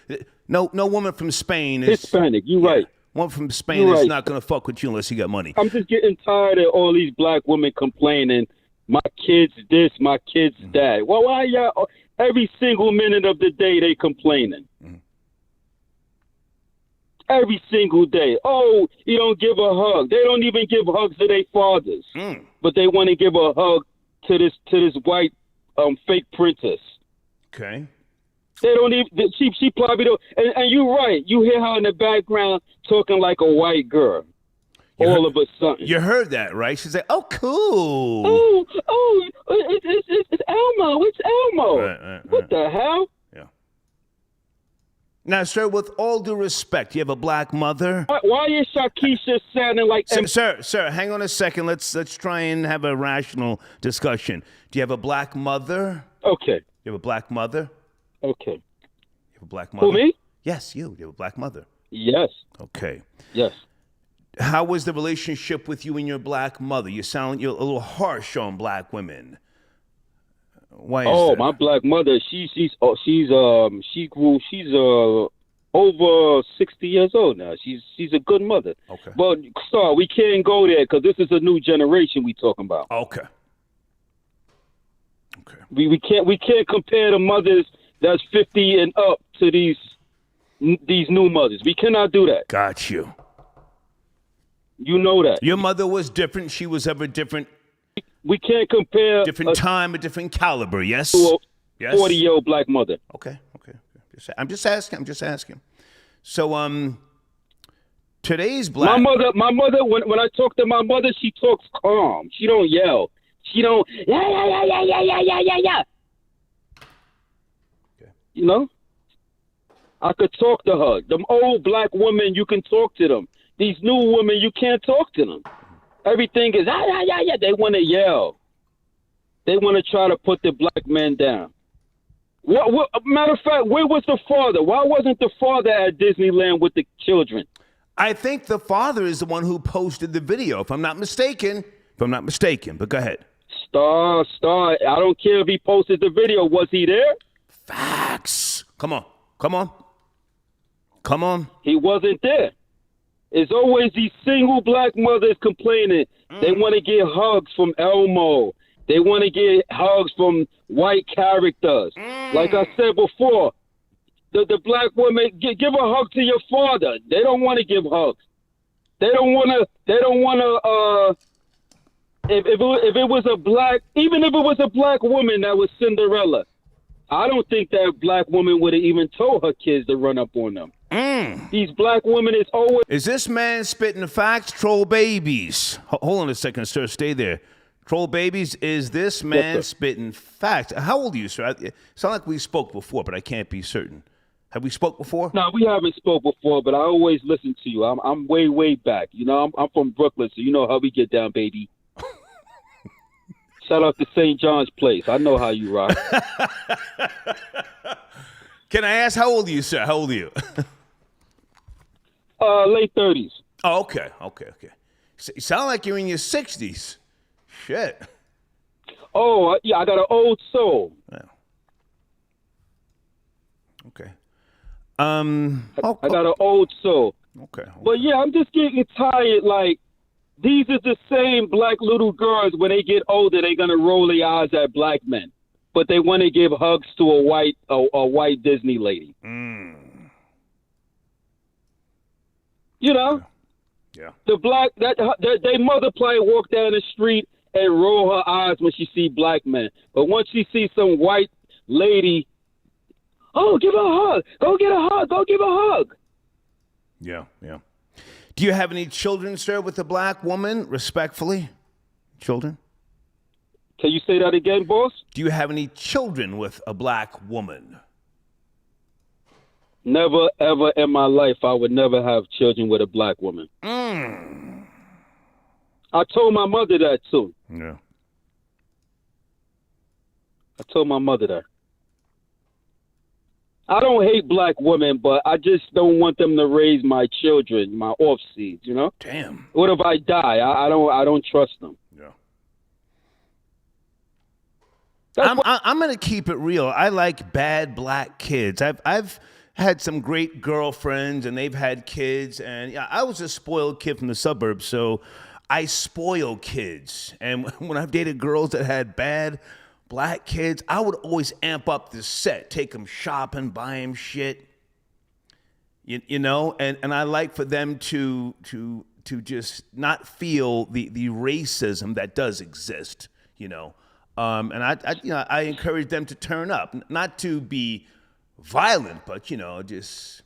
No woman from Spain is Hispanic. You're right. One from Spain is not going to fuck with you unless you got money. I'm just getting tired of all these black women complaining. My kids this, my kids that. Well, why y'all? Every single minute of the day they complaining. Mm-hmm. Every single day. Oh, you don't give a hug. They don't even give hugs to their fathers. But they want to give a hug to this white fake princess. Okay. They don't even. She probably don't. And you're right. You hear her in the background talking like a white girl. All of a sudden. You heard that, right? She's like, oh, cool. It's Elmo. It's Elmo. Right. What the hell? Yeah. Now, sir, with all due respect, you have a black mother? Why is Shakisha sounding like... Sir, hang on a second. Let's try and have a rational discussion. Do you have a black mother? Okay. You have a black mother? Okay. You have a black mother? Who, me? Yes, you. You have a black mother. Yes. Okay. Yes. How was the relationship with you and your black mother? You sound you're a little harsh on black women. Why is that? My black mother, she's over 60 years old now. She's a good mother. Okay. But Star, we can't go there because this is a new generation we talking about. Okay. We can't compare the mothers that's 50 and up to these new mothers. We cannot do that. Got you. You know that. Your mother was different. She was of a different... We can't compare... Different time, a different caliber, yes? Yes. 40-year-old black mother. Okay. I'm just asking. So, today's black... My mother, when I talk to my mother, she talks calm. She don't yell. She don't... Yeah. Okay. You know? I could talk to her. Them old black women, you can talk to them. These new women, you can't talk to them. Everything is, yeah. They want to yell. They want to try to put the black man down. What, matter of fact, where was the father? Why wasn't the father at Disneyland with the children? I think the father is the one who posted the video, if I'm not mistaken. But go ahead. Star. I don't care if he posted the video. Was he there? Facts. Come on. He wasn't there. It's always these single black mothers complaining. They want to get hugs from Elmo. They want to get hugs from white characters. Like I said before, the black women, give a hug to your father. They don't want to give hugs. They don't want to, if it was a black, even if it was a black woman that was Cinderella, I don't think that black woman would have even told her kids to run up on them. These black women is always... Is this man spitting facts? Troll babies. Hold on a second, sir. Stay there. Troll babies, is this man spitting facts? How old are you, sir? It sounds like we spoke before, but I can't be certain. Have we spoke before? No, we haven't spoke before, but I always listen to you. I'm way back. You know, I'm from Brooklyn, so you know how we get down, baby. Shout out to St. John's Place. I know how you rock. Can I ask, how old are you, sir? How old are you? Late 30s. Oh, okay. You sound like you're in your 60s. Shit. Oh, yeah, I got an old soul. Yeah. Okay. I got an old soul. Okay. But yeah, I'm just getting tired. Like, these are the same black little girls. When they get older, they're gonna roll their eyes at black men, but they want to give hugs to a white Disney lady. You know, yeah. The black that they mother probably walk down the street and roll her eyes when she see black men, but once she sees some white lady, oh, give her a hug. Go get a hug. Go give her a hug. Yeah. Do you have any children, sir, with a black woman, respectfully? Children? Can you say that again, boss? Do you have any children with a black woman? Never, ever in my life, I would never have children with a black woman. I told my mother that, too. Yeah. I told my mother that. I don't hate black women, but I just don't want them to raise my children, my offseeds, you know? Damn. What if I die? I don't trust them. Yeah. I'm going to keep it real. I like bad black kids. I've had some great girlfriends, and they've had kids, and yeah, I was a spoiled kid from the suburbs, so I spoil kids. And when I've dated girls that had bad black kids, I would always amp up the set, take them shopping, buy them shit, you know, and I like for them to just not feel the racism that does exist, you know, and I encourage them to turn up, not to be violent, but just,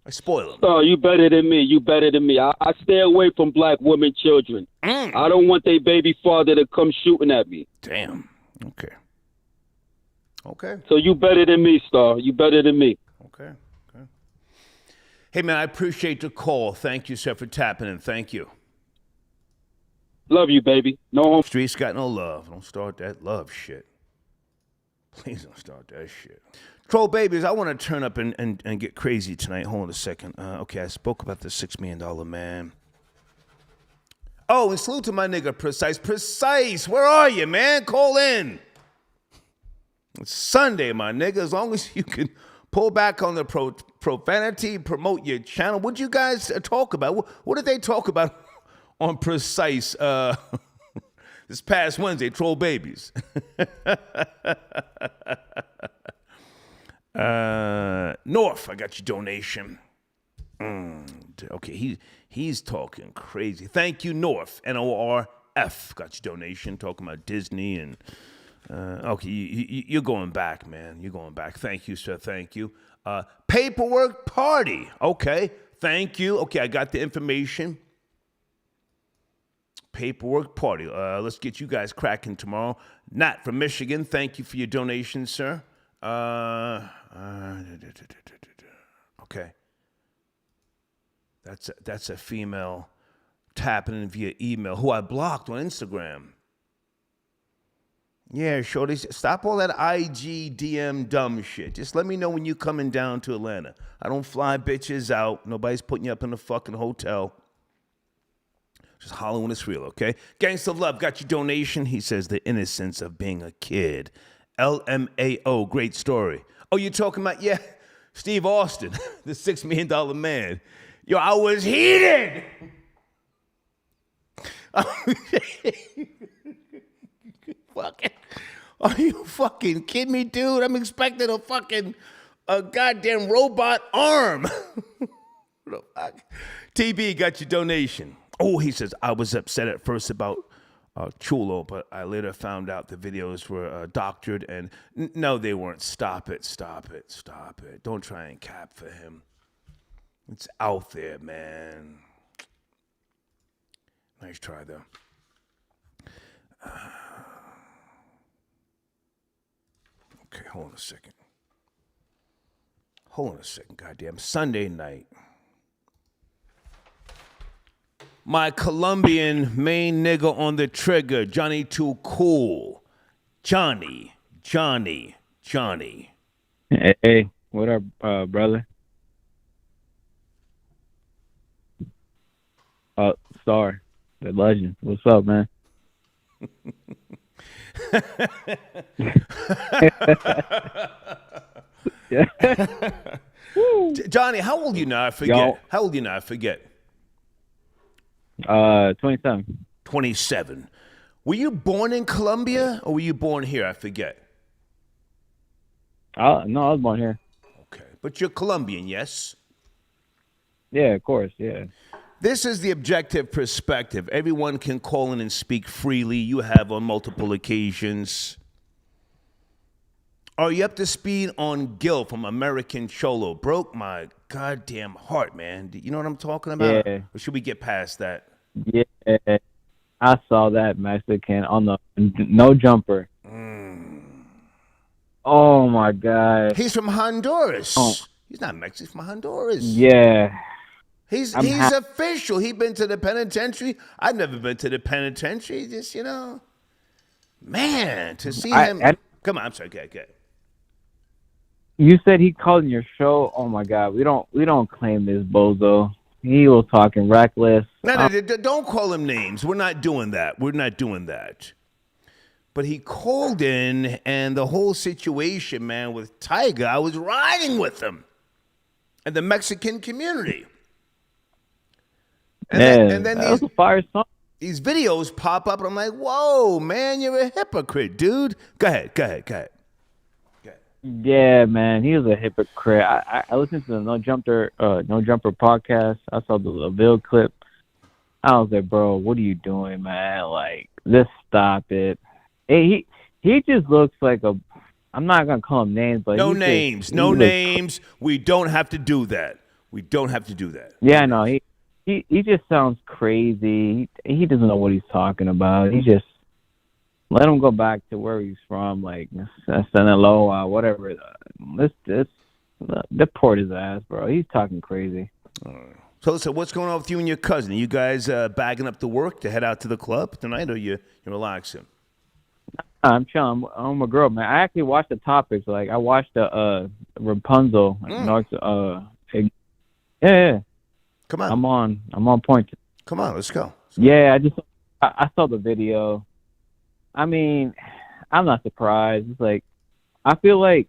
I spoil them. Oh, you better than me. I stay away from black women children. I don't want their baby father to come shooting at me. Damn. Okay. So you better than me, Star. You better than me. Okay. Hey, man, I appreciate the call. Thank you, sir, for tapping in. Thank you. Love you, baby. No home. Streets got no love. Don't start that love shit. Please don't start that shit. Troll babies, I want to turn up and get crazy tonight. Hold on a second. Okay, I spoke about the $6 million man. Oh, and salute to my nigga, Precise. Precise, where are you, man? Call in. It's Sunday, my nigga. As long as you can pull back on the profanity, promote your channel. What'd you guys talk about? What did they talk about on Precise this past Wednesday? Troll babies. North, I got your donation. Okay, he's talking crazy. Thank you, North. NORF got your donation. Talking about Disney and okay, you're going back, man. You're going back. Thank you, sir. Thank you. Paperwork party. Okay, thank you. Okay, I got the information. Paperwork party. Let's get you guys cracking tomorrow. Nat from Michigan. Thank you for your donation, sir. Okay. That's a female tapping in via email who I blocked on Instagram. Yeah, shorty, stop all that IG DM dumb shit. Just let me know when you coming down to Atlanta. I don't fly bitches out. Nobody's putting you up in a fucking hotel. Just holler when it's real, okay? Gangsta of Love got your donation. He says the innocence of being a kid. LMAO, great story. Oh, you're talking about, yeah, Steve Austin, the $6 million man. Yo, I was heated. Fucking, are you fucking kidding me, dude? I'm expecting a goddamn robot arm. TB got your donation. Oh, he says, I was upset at first about Chulo, but I later found out the videos were doctored, and no, they weren't. Stop it. Don't try and cap for him. It's out there, man. Nice try, though. Okay, hold on a second. Goddamn. Sunday night. My Colombian main nigga on the trigger, Johnny Too Cool. Johnny. Hey, what up, brother? Star, the legend. What's up, man? Johnny, how old are you now? I forget. Yo. How old are you now? I forget. 27. 27. Were you born in Colombia or were you born here? I forget. No, I was born here. Okay. But you're Colombian, yes? Yeah, of course, yeah. This is the objective perspective. Everyone can call in and speak freely. You have on multiple occasions. Are you up to speed on Gil from American Cholo? Broke my goddamn heart, man. You know what I'm talking about? Yeah. Or should we get past that? Yeah, I saw that Mexican on the no jumper. Oh, my God. He's from Honduras. Oh. He's not Mexican. He's from Honduras. Yeah. He's official. He been to the penitentiary. I've never been to the penitentiary. Just, man, to see him. Come on, I'm sorry. Okay. You said he called in your show. Oh my God, we don't claim this bozo. He was talking reckless. No, don't call him names. We're not doing that. But he called in, and the whole situation, man, with Tiger, I was riding with him and the Mexican community. And then that was a fire song. These videos pop up, and I'm like, whoa, man, you're a hypocrite, dude. Go ahead. Yeah, man, he was a hypocrite. I listened to the No Jumper podcast. I saw the LaVille clip. I was like, bro, what are you doing, man? Like, just stop it. He just looks like a. I'm not gonna call him names, but no names. We don't have to do that. Yeah, no, he just sounds crazy. He doesn't know what he's talking about. He just. Let him go back to where he's from, like Sinaloa, whatever. Let's deport his ass, bro. He's talking crazy. All right. So what's going on with you and your cousin? Are you guys bagging up the work to head out to the club tonight, or you're relaxing? I'm chilling. I'm a girl, man. I actually watched the topics. Like I watched the Rapunzel. Yeah. Come on. I'm on point. Come on, let's go. Yeah, I saw the video. I mean, I'm not surprised. It's like I feel like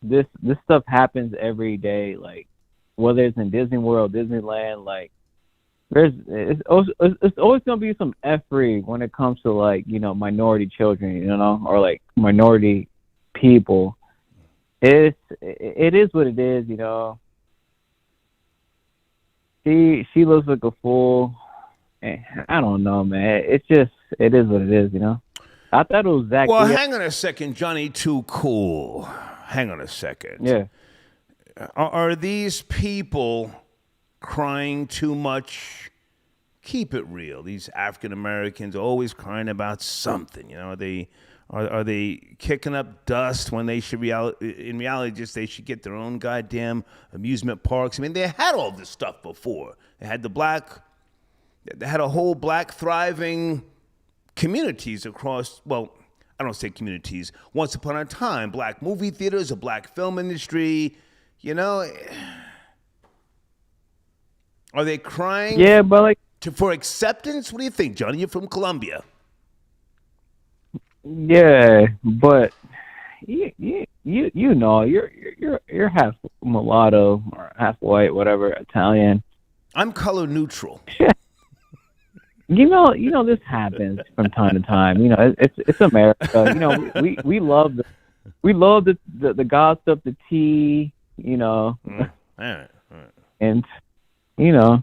this stuff happens every day. Like whether it's in Disney World, Disneyland, like it's always gonna be some effery when it comes to like minority children, or like minority people. It is what it is, She looks like a fool. I don't know, man. It is what it is, I thought it was Zach. Well, hang on a second, Johnny Too Cool. Hang on a second. Yeah. Are these people crying too much? Keep it real. These African Americans are always crying about something. Are they Are they kicking up dust when they should in reality just they should get their own goddamn amusement parks? I mean, they had all this stuff before. They had they had a whole black thriving communities across, well, I don't say communities. Once upon a time, black movie theaters, a black film industry, you know. Are they crying? Yeah, but like for acceptance? What do you think, Johnny? You're from Colombia. yeah, but you know you're half mulatto or half white, whatever, Italian. I'm color neutral. You know this happens from time to time. You know, it's America. You know, we love the gossip, the tea. You know, all right. and you know.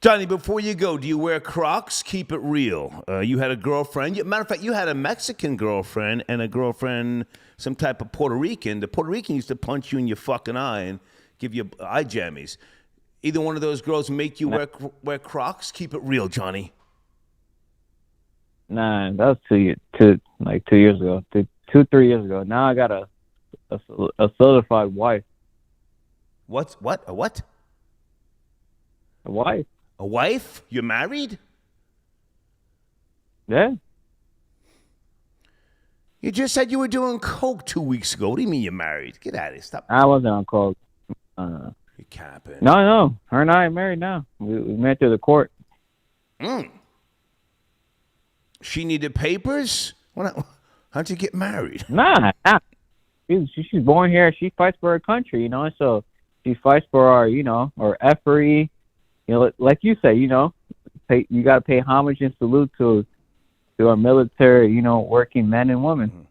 Johnny, before you go, do you wear Crocs? Keep it real. You had a girlfriend. Matter of fact, you had a Mexican girlfriend and a girlfriend, some type of Puerto Rican. The Puerto Rican used to punch you in your fucking eye and give you eye jammies. Either one of those girls make you wear Crocs? Keep it real, Johnny. Nah, that was 2 years ago, 3 years ago. Now I got a certified wife. What? A what? A wife. A wife? You're married? Yeah. You just said you were doing coke 2 weeks ago. What do you mean you're married? Get out of here. Stop. I wasn't on coke. You're capping. No. Her and I are married now. We met through the court. She needed papers? How'd you get married? Nah. She's born here. She fights for her country, you know. So she fights for our effery. You know, like you say, you know, you got to pay homage and salute to our military, you know, working men and women.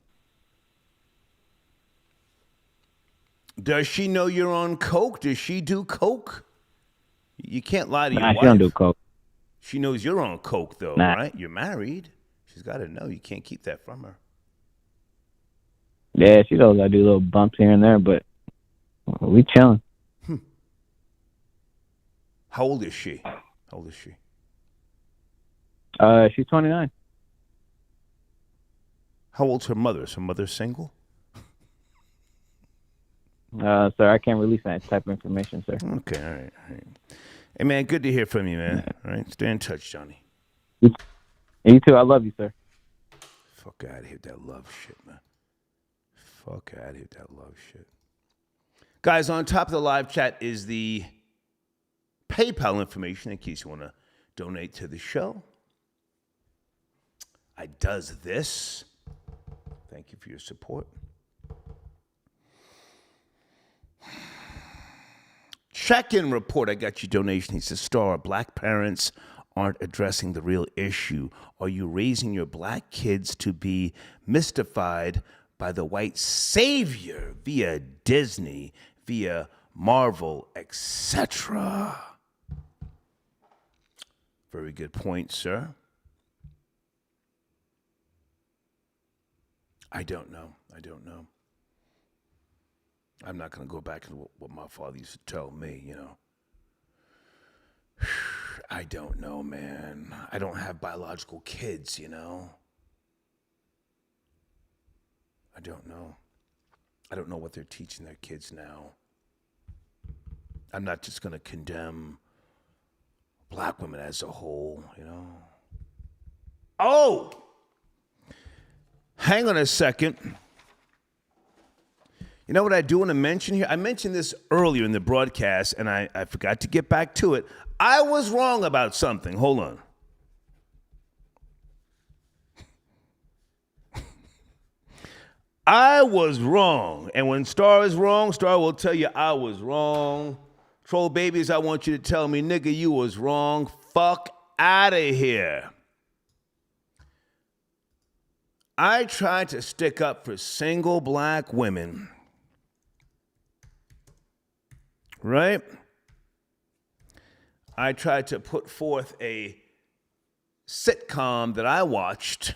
Does she know you're on coke? Does she do coke? You can't lie to your wife. She don't do coke. She knows you're on coke, though, right? You're married. She's got to know. You can't keep that from her. Yeah, she knows I do little bumps here and there, but we chilling. How old is she? She's 29. How old's her mother? Is her mother single? Sir, I can't release that type of information, sir. Okay, all right. Hey, man, good to hear from you, man. All right, stay in touch, Johnny. You too. I love you, sir. Fuck out of here with that love shit, man. Fuck out of here with that love shit. Guys, on top of the live chat is the PayPal information in case you want to donate to the show. I does this. Thank you for your support. Check-in report. I got your donation. He says, Star, black parents aren't addressing the real issue. Are you raising your black kids to be mystified by the white savior via Disney, via Marvel, etc.? Very good point, sir. I don't know. I'm not going to go back to what my father used to tell me, you know. I don't know, man. I don't have biological kids, you know. I don't know. I don't know what they're teaching their kids now. I'm not just going to condemn black women as a whole, you know. Oh! Hang on a second. You know what I do want to mention here? I mentioned this earlier in the broadcast, and I forgot to get back to it. I was wrong about something. Hold on. I was wrong. And when Star is wrong, Star will tell you I was wrong. Troll babies, I want you to tell me, nigga, you was wrong. Fuck out of here. I tried to stick up for single black women. Right? I tried to put forth a sitcom that I watched.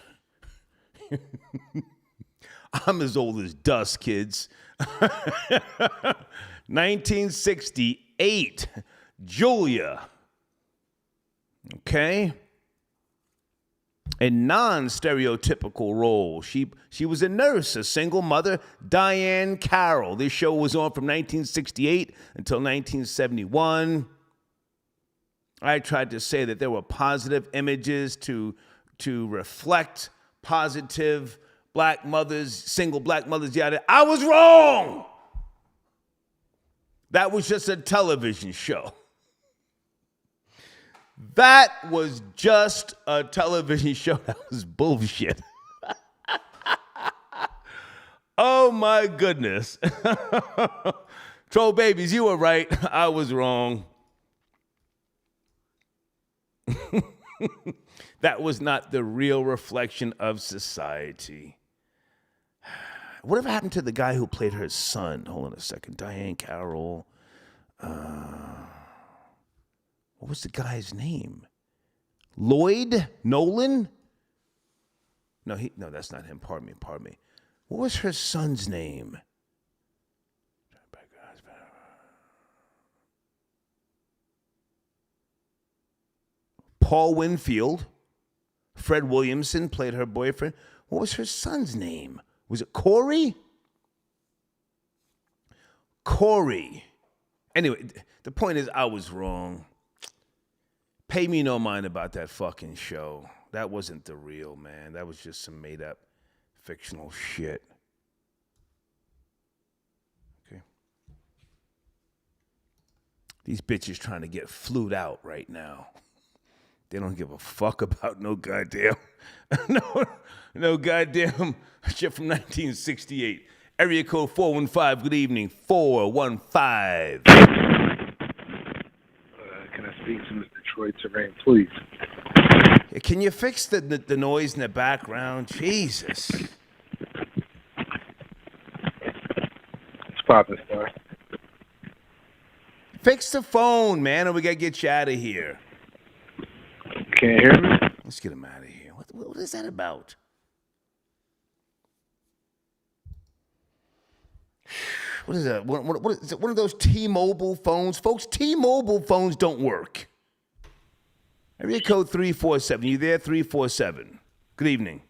I'm as old as dust, kids. 1968, Julia. Okay? a non-stereotypical role. She was a nurse, a single mother, Diane Carroll. This show was on from 1968 until 1971. I tried to say that there were positive images to reflect positive black mothers, single black mothers, yada. I was wrong. That was just a television show. That was just a television show. That was bullshit. Oh my goodness. Troll babies, you were right. I was wrong. That was not the real reflection of society. Whatever happened to the guy who played her son? Hold on a second. Diane Carroll. What was the guy's name? Lloyd Nolan? No, that's not him. Pardon me. What was her son's name? Paul Winfield. Fred Williamson played her boyfriend. What was her son's name? Was it Corey? Corey. Anyway, the point is I was wrong. Pay me no mind about that fucking show. That wasn't the real, man. That was just some made-up fictional shit. Okay. These bitches trying to get flued out right now. They don't give a fuck about no goddamn, no goddamn shit from 1968. Area code 415, good evening, 415. Can I speak to Mr. Troy Terrain, please? Can you fix the noise in the background? Jesus. It's popping, star. Fix the phone, man, or we gotta get you out of here. Can't hear me? Let's get him out of here. What is that about? What is that? What is it? One of those T-Mobile phones? Folks, T-Mobile phones don't work. Area code 347. You there? 347. Good evening.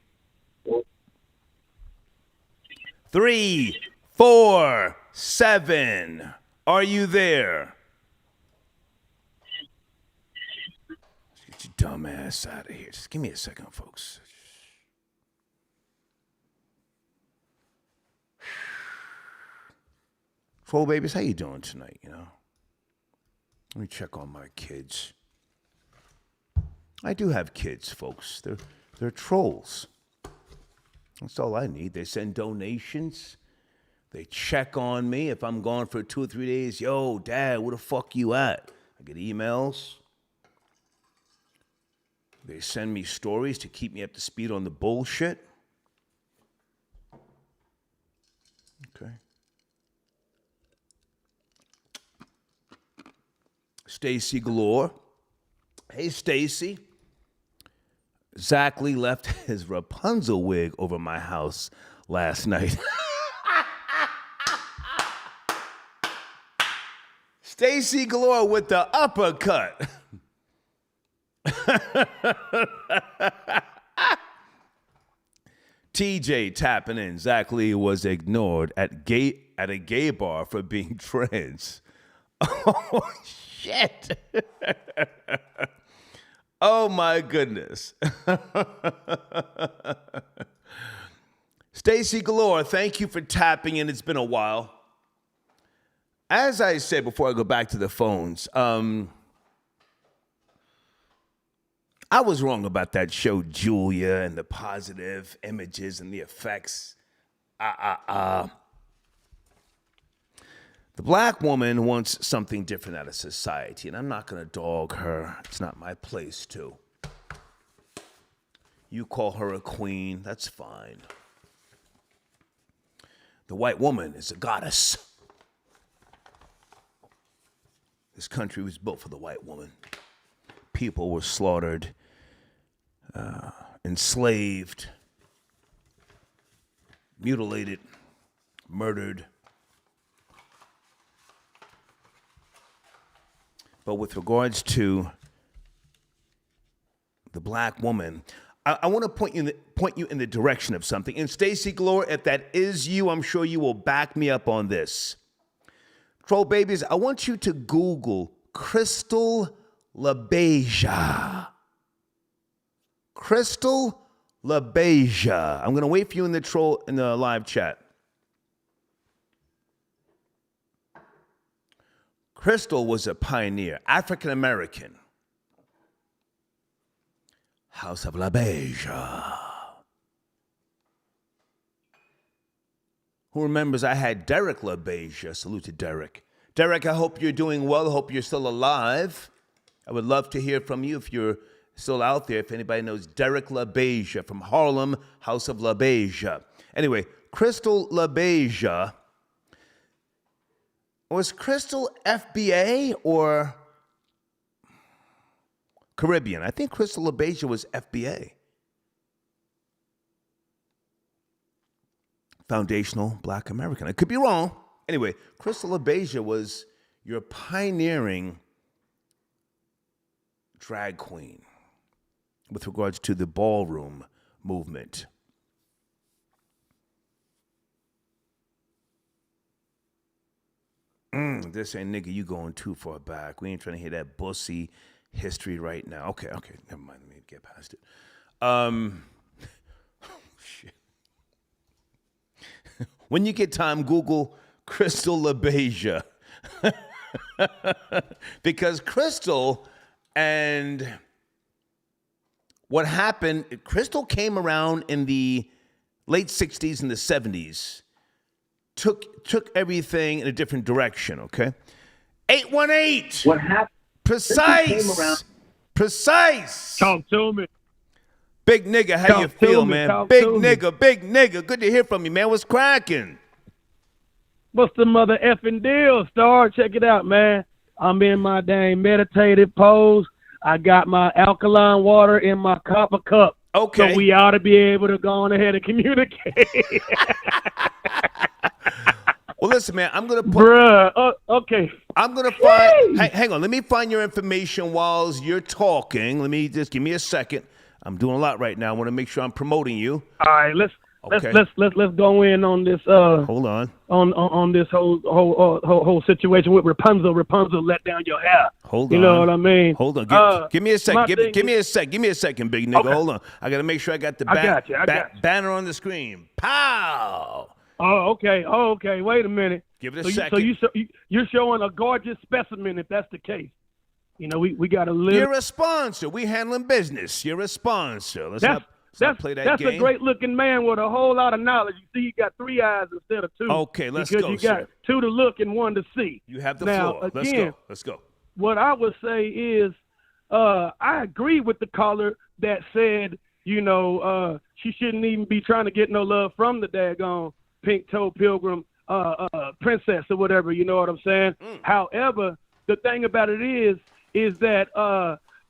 347. Are you there? Let's get your dumb ass out of here. Just give me a second, folks. Troll babies, how you doing tonight, Let me check on my kids. I do have kids, folks. They're trolls. That's all I need. They send donations. They check on me. If I'm gone for 2 or 3 days, yo, Dad, where the fuck you at? I get emails. They send me stories to keep me up to speed on the bullshit. Okay. Stacy Galore. Hey, Stacy. Zach Lee left his Rapunzel wig over my house last night. Stacy Galore with the uppercut. TJ tapping in. Zach Lee was ignored at a gay bar for being trans. Oh, shit. Oh, my goodness. Stacy Galore, thank you for tapping in. It's been a while. As I said before I go back to the phones, I was wrong about that show, Julia, and the positive images and the effects. The black woman wants something different out of society, and I'm not going to dog her. It's not my place to. You call her a queen, that's fine. The white woman is a goddess. This country was built for the white woman. People were slaughtered, enslaved, mutilated, murdered. But with regards to the black woman, I want to point you in the direction of something. And Stacy Glore, if that is you, I'm sure you will back me up on this. Troll babies, I want you to Google Crystal LaBeija. Crystal LaBeija. I'm going to wait for you in the live chat. Crystal was a pioneer, African American. House of LaBeija. Who remembers I had Derek LaBeija? Salute to Derek. Derek, I hope you're doing well. I hope you're still alive. I would love to hear from you if you're still out there. If anybody knows Derek LaBeija from Harlem, House of LaBeija. Anyway, Crystal LaBeija. Was Crystal FBA or Caribbean? I think Crystal LaBeija was FBA. Foundational Black American. I could be wrong. Anyway, Crystal LaBeija was your pioneering drag queen with regards to the ballroom movement. This ain't nigga, you going too far back. We ain't trying to hear that bussy history right now. Okay, never mind. Let me get past it. Shit. When you get time, Google Crystal LaBeija. Because Crystal and what happened, Crystal came around in the late 60s and the 70s. Took everything in a different direction, okay? 818. What happened? Precise. Talk to me. Big nigga, how you feel, man? Big nigga. Good to hear from you, man. What's cracking? What's the mother effing deal, Star? Check it out, man. I'm in my dang meditative pose. I got my alkaline water in my copper cup. Okay. So we ought to be able to go on ahead and communicate. Well, listen, man, I'm going to put... Bruh, okay. I'm going to find... Hang on, let me find your information while you're talking. Just give me a second. I'm doing a lot right now. I want to make sure I'm promoting you. All right, let's go in on this. Hold on. On this whole situation with Rapunzel. Rapunzel let down your hair. Hold on. You know what I mean? Hold on. Give me a second. Give me a second, big nigga. Okay. Hold on. I got to make sure I got the banner on the screen. Pow! Oh, okay. Wait a minute. Give it a second. You're showing a gorgeous specimen if that's the case. You know, we got a little... You're a sponsor. We handling business. You're a sponsor. Let's not play that game. That's a great-looking man with a whole lot of knowledge. You see, he got 3 eyes instead of 2. Okay, let's go, Because you got 2 to look and 1 to see. You have the floor. Again, let's go. What I would say is I agree with the caller that said, you know, she shouldn't even be trying to get no love from the daggone pink-toed pilgrim princess or whatever, you know what I'm saying? However, the thing about it is that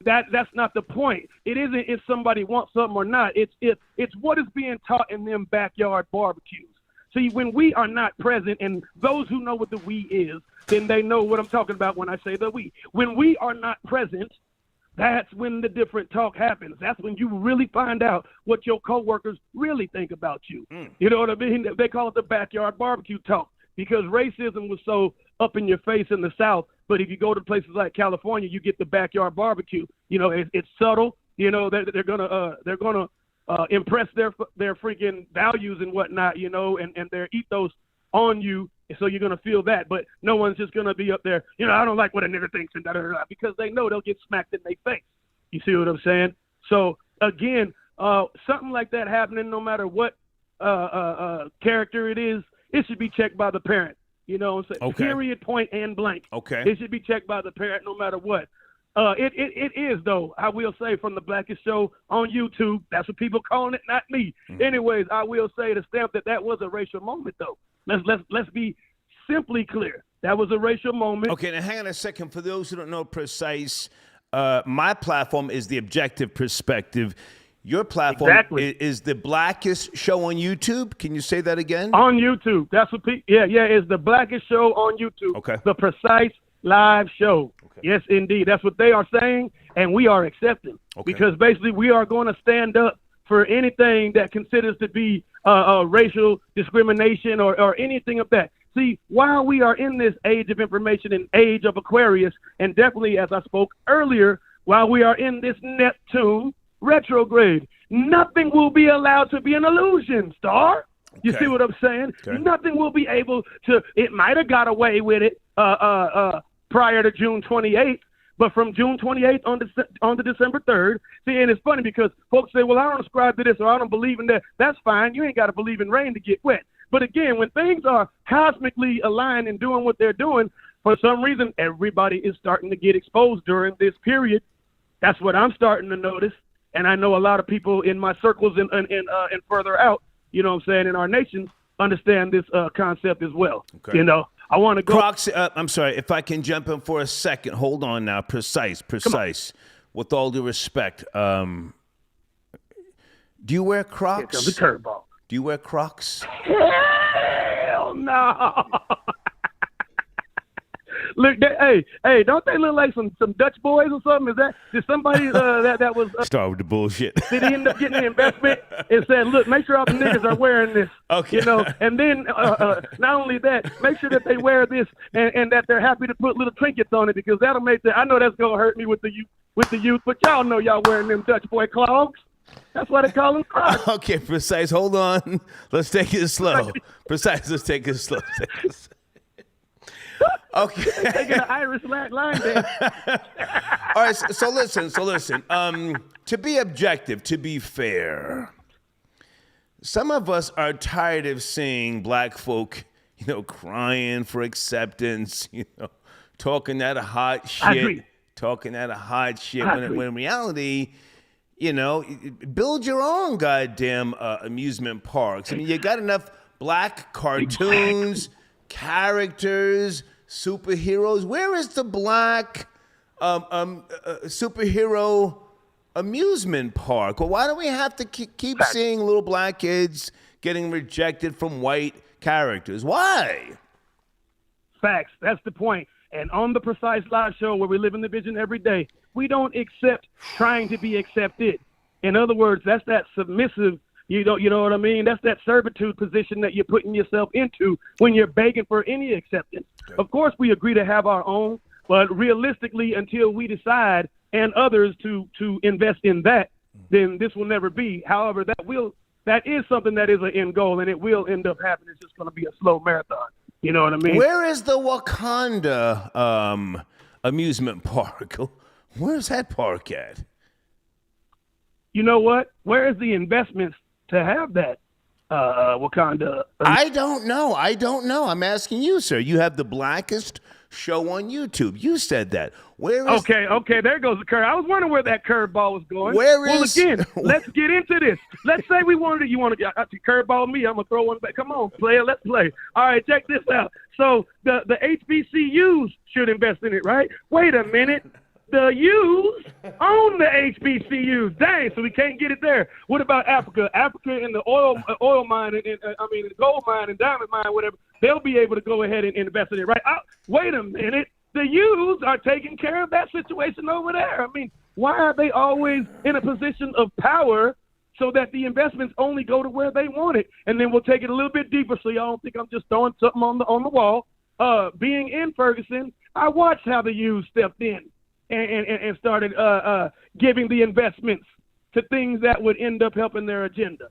that's not the point. It isn't if somebody wants something or not. It's what is being taught in them backyard barbecues. See, when we are not present, and those who know what the we is, then they know what I'm talking about when I say the we. When we are not present, that's when the different talk happens. That's when you really find out what your coworkers really think about you. You know what I mean? They call it the backyard barbecue talk because racism was so up in your face in the South. But if you go to places like California, you get the backyard barbecue. You know, it's subtle. You know, they're gonna impress their freaking values and whatnot. You know, and their ethos on you. So you're gonna feel that. But no one's just gonna be up there. You know, I don't like what a nigger thinks and da-da-da-da, because they know they'll get smacked in their face. You see what I'm saying? So again, something like that happening, no matter what character it is, it should be checked by the parent. You know what I'm saying? Okay. Period, point, and blank. Okay. It should be checked by the parent no matter what. It is, though, I will say, from the Blackest Show on YouTube. That's what people calling it, not me. Anyways, I will say to stamp that was a racial moment, though. Let's be simply clear. That was a racial moment. Okay, now hang on a second. For those who don't know Precise, my platform is The Objective Perspective. Your platform is the Blackest Show on YouTube. Can you say that again? On YouTube. That's what people, it's the Blackest Show on YouTube. Okay. The Precise Live Show. Okay. Yes, indeed. That's what they are saying, and we are accepting. Okay. Because basically we are going to stand up for anything that considers to be racial discrimination or anything of that. See, while we are in this age of information and age of Aquarius, and definitely, as I spoke earlier, while we are in this Neptune retrograde, nothing will be allowed to be an illusion, Star. You see what I'm saying? Okay. Nothing will be able to, it might have got away with it prior to June 28th, but from June 28th on to December 3rd, see, and it's funny because folks say, well, I don't ascribe to this or I don't believe in that. That's fine. You ain't got to believe in rain to get wet. But again, when things are cosmically aligned and doing what they're doing, for some reason, everybody is starting to get exposed during this period. That's what I'm starting to notice. And I know a lot of people in my circles and further out, you know what I'm saying, in our nations, understand this concept as well. Okay. You know, I want to go. Crocs, I'm sorry, if I can jump in for a second. Hold on now. Precise. With all due respect. Do you wear Crocs? Here comes the curveball. Do you wear Crocs? Hell no. Look, hey, don't they look like some Dutch boys or something? Did somebody that was start with the bullshit? Did he end up getting an investment and said, look, make sure all the niggas are wearing this? Okay. You know, and then not only that, make sure that they wear this and that they're happy to put little trinkets on it because that'll make I know that's gonna hurt me with the youth, but y'all know y'all wearing them Dutch boy clogs. That's why they call them Crocs. Okay, Precise. Hold on. Let's take it slow. Precise. Let's take it slow. Okay. Taking an Irish line there. All right. So listen. To be objective, to be fair, some of us are tired of seeing black folk, you know, crying for acceptance, you know, talking that hot shit, when in reality, you know, build your own goddamn amusement parks. I mean, you got enough black cartoons, characters, superheroes. Where is the black superhero amusement park? Well, why do we have to keep seeing little black kids getting rejected from white characters? Why? Facts. That's the point. And on the Precise Live Show, where we live in the vision every day, we don't accept trying to be accepted. In other words, that's that submissive, you know what I mean? That's that servitude position that you're putting yourself into when you're begging for any acceptance. Of course, we agree to have our own, but realistically, until we decide and others to invest in that, then this will never be. However, that is something that is an end goal, and it will end up happening. It's just going to be a slow marathon. You know what I mean? Where is the Wakanda amusement park? Where's that park at? You know what? Where is the investments to have that Wakanda? I don't know. I'm asking you, sir. You have the blackest show on YouTube. You said that. Where is? Okay. There goes the curve. I was wondering where that curveball was going. Well, again, let's get into this. Let's say we wanted to. You want to curveball me? I'm gonna throw one back. Come on, player. Let's play. All right, check this out. So the HBCUs should invest in it, right? Wait a minute. The U's own the HBCUs. Dang, so we can't get it there. What about Africa? Africa in the oil mine, the gold mine and diamond mine, whatever, they'll be able to go ahead and invest in it, right? Wait a minute. The U's are taking care of that situation over there. I mean, why are they always in a position of power so that the investments only go to where they want it? And then we'll take it a little bit deeper so y'all don't think I'm just throwing something on the wall. Being in Ferguson, I watched how the U's stepped in and started giving the investments to things that would end up helping their agenda.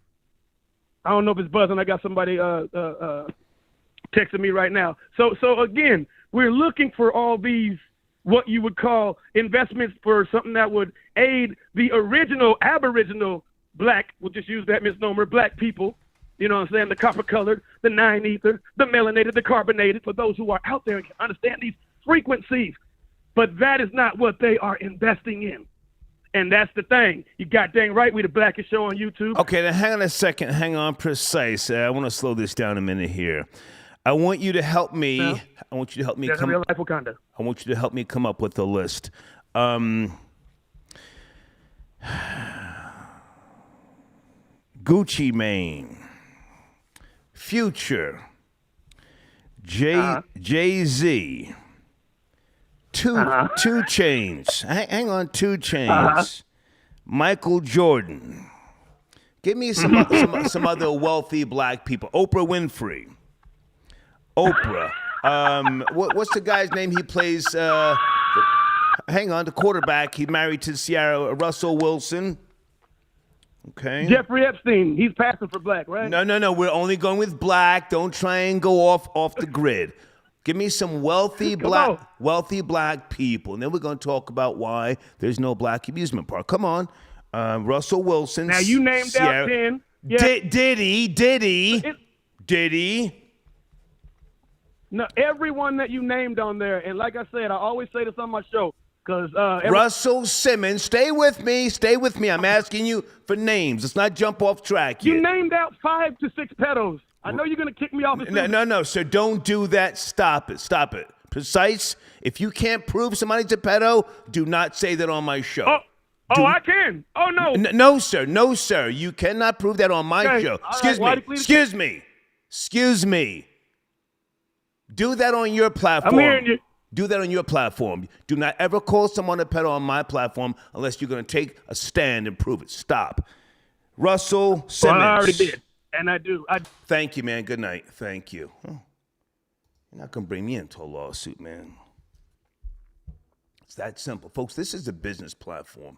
I don't know if it's buzzing. I got somebody texting me right now. So again, we're looking for all these, what you would call investments for something that would aid the original Aboriginal black, we'll just use that misnomer, black people. You know what I'm saying? The copper-colored, the nine-ether, the melanated, the carbonated, for those who are out there and can understand these frequencies. But that is not what they are investing in. And that's the thing. You got dang right, we the blackest show on YouTube. Okay, then hang on a second. Hang on, Precise. I want to slow this down a minute here. I want you to help me. No. I want you to help me come. Real life Wakanda. I want you to help me come up with a list. Gucci Mane, Future, Jay-Z, Two Chainz. Hang on, 2 Chainz. Michael Jordan, Give me some other wealthy black people. Oprah Winfrey. Oprah. What's the guy's name? He plays. Hang on, the quarterback. He married to Sierra Russell Wilson. Okay. Jeffrey Epstein. He's passing for black, right? No. We're only going with black. Don't try and go off the grid. Give me some wealthy black people, and then we're going to talk about why there's no black amusement park. Come on, Russell Wilson. Now you named out 10. Yeah. Diddy. No, everyone that you named on there, and like I said, I always say this on my show, because Russell Simmons, stay with me. I'm asking you for names. Let's not jump off track here. You named out 5 to 6 pedos. I know you're going to kick me off. No, sir, don't do that. Stop it. Precise. If you can't prove somebody's a pedo, do not say that on my show. I can. Oh, no. No, sir. You cannot prove that on my show. Excuse me. Do that on your platform. I'm hearing you. Do that on your platform. Do not ever call someone a pedo on my platform unless you're going to take a stand and prove it. Stop. Russell Simmons. Well, I already did, and I do. Thank you, man. Good night. Thank you. You're not going to bring me into a lawsuit, man. It's that simple. Folks, this is a business platform.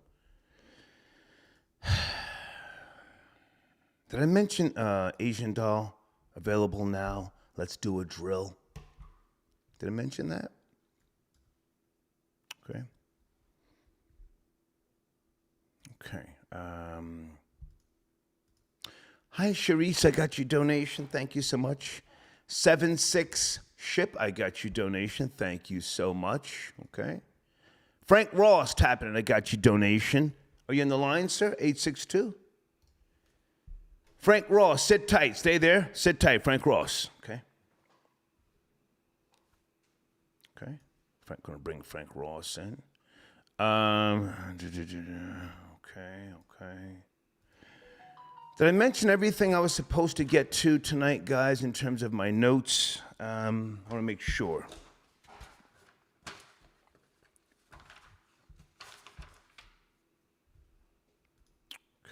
Did I mention Asian Doll? Available now. Let's do a drill. Did I mention that? Okay. Hi, Sharice. I got your donation. Thank you so much. 76 Ship. I got your donation. Thank you so much. Okay. Frank Ross tapping it. I got your donation. Are you on the line, sir? 862. Frank Ross, sit tight. Stay there. Sit tight, Frank Ross. Okay. Going to bring Frank Ross in. Okay. Did I mention everything I was supposed to get to tonight, guys, in terms of my notes? I want to make sure.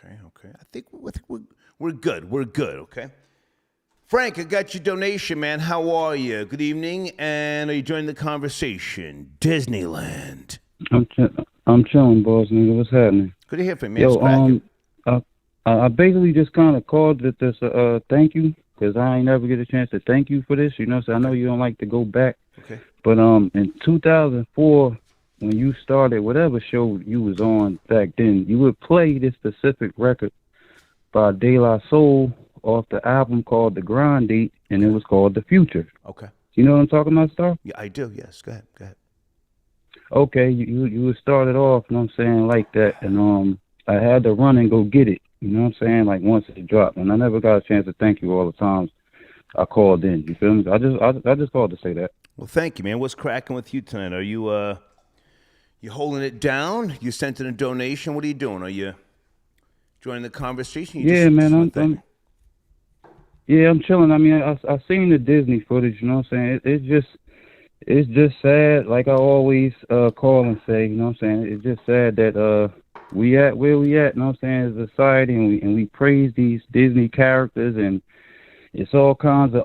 Okay. I think we're good. We're good, okay? Frank, I got your donation, man. How are you? Good evening, and are you joining the conversation? Disneyland. I'm chilling, boss, nigga. What's happening? Good to hear from you, man. Yo, I basically just kind of called it this thank you, because I ain't never get a chance to thank you for this, you know, so I know you don't like to go back. Okay. But in 2004, when you started whatever show you was on back then, you would play this specific record by De La Soul off the album called The Grind Date, and it was called The Future. Okay. You know what I'm talking about, Star? Yeah, I do, yes. Go ahead. Okay, you would start it off, you know what I'm saying, like that, and I had to run and go get it, you know what I'm saying, like once it dropped, and I never got a chance to thank you all the times I called in, you feel me? I just called to say that. Well, thank you, man. What's cracking with you tonight? Are you you holding it down? You sent in a donation? What are you doing? Are you joining the conversation? Yeah, man, I'm chilling. I mean, I seen the Disney footage, you know what I'm saying? It's just sad, like I always call and say, you know what I'm saying? It's just sad that we at where we at, you know what I'm saying, as a society, and we praise these Disney characters, and it's all kinds of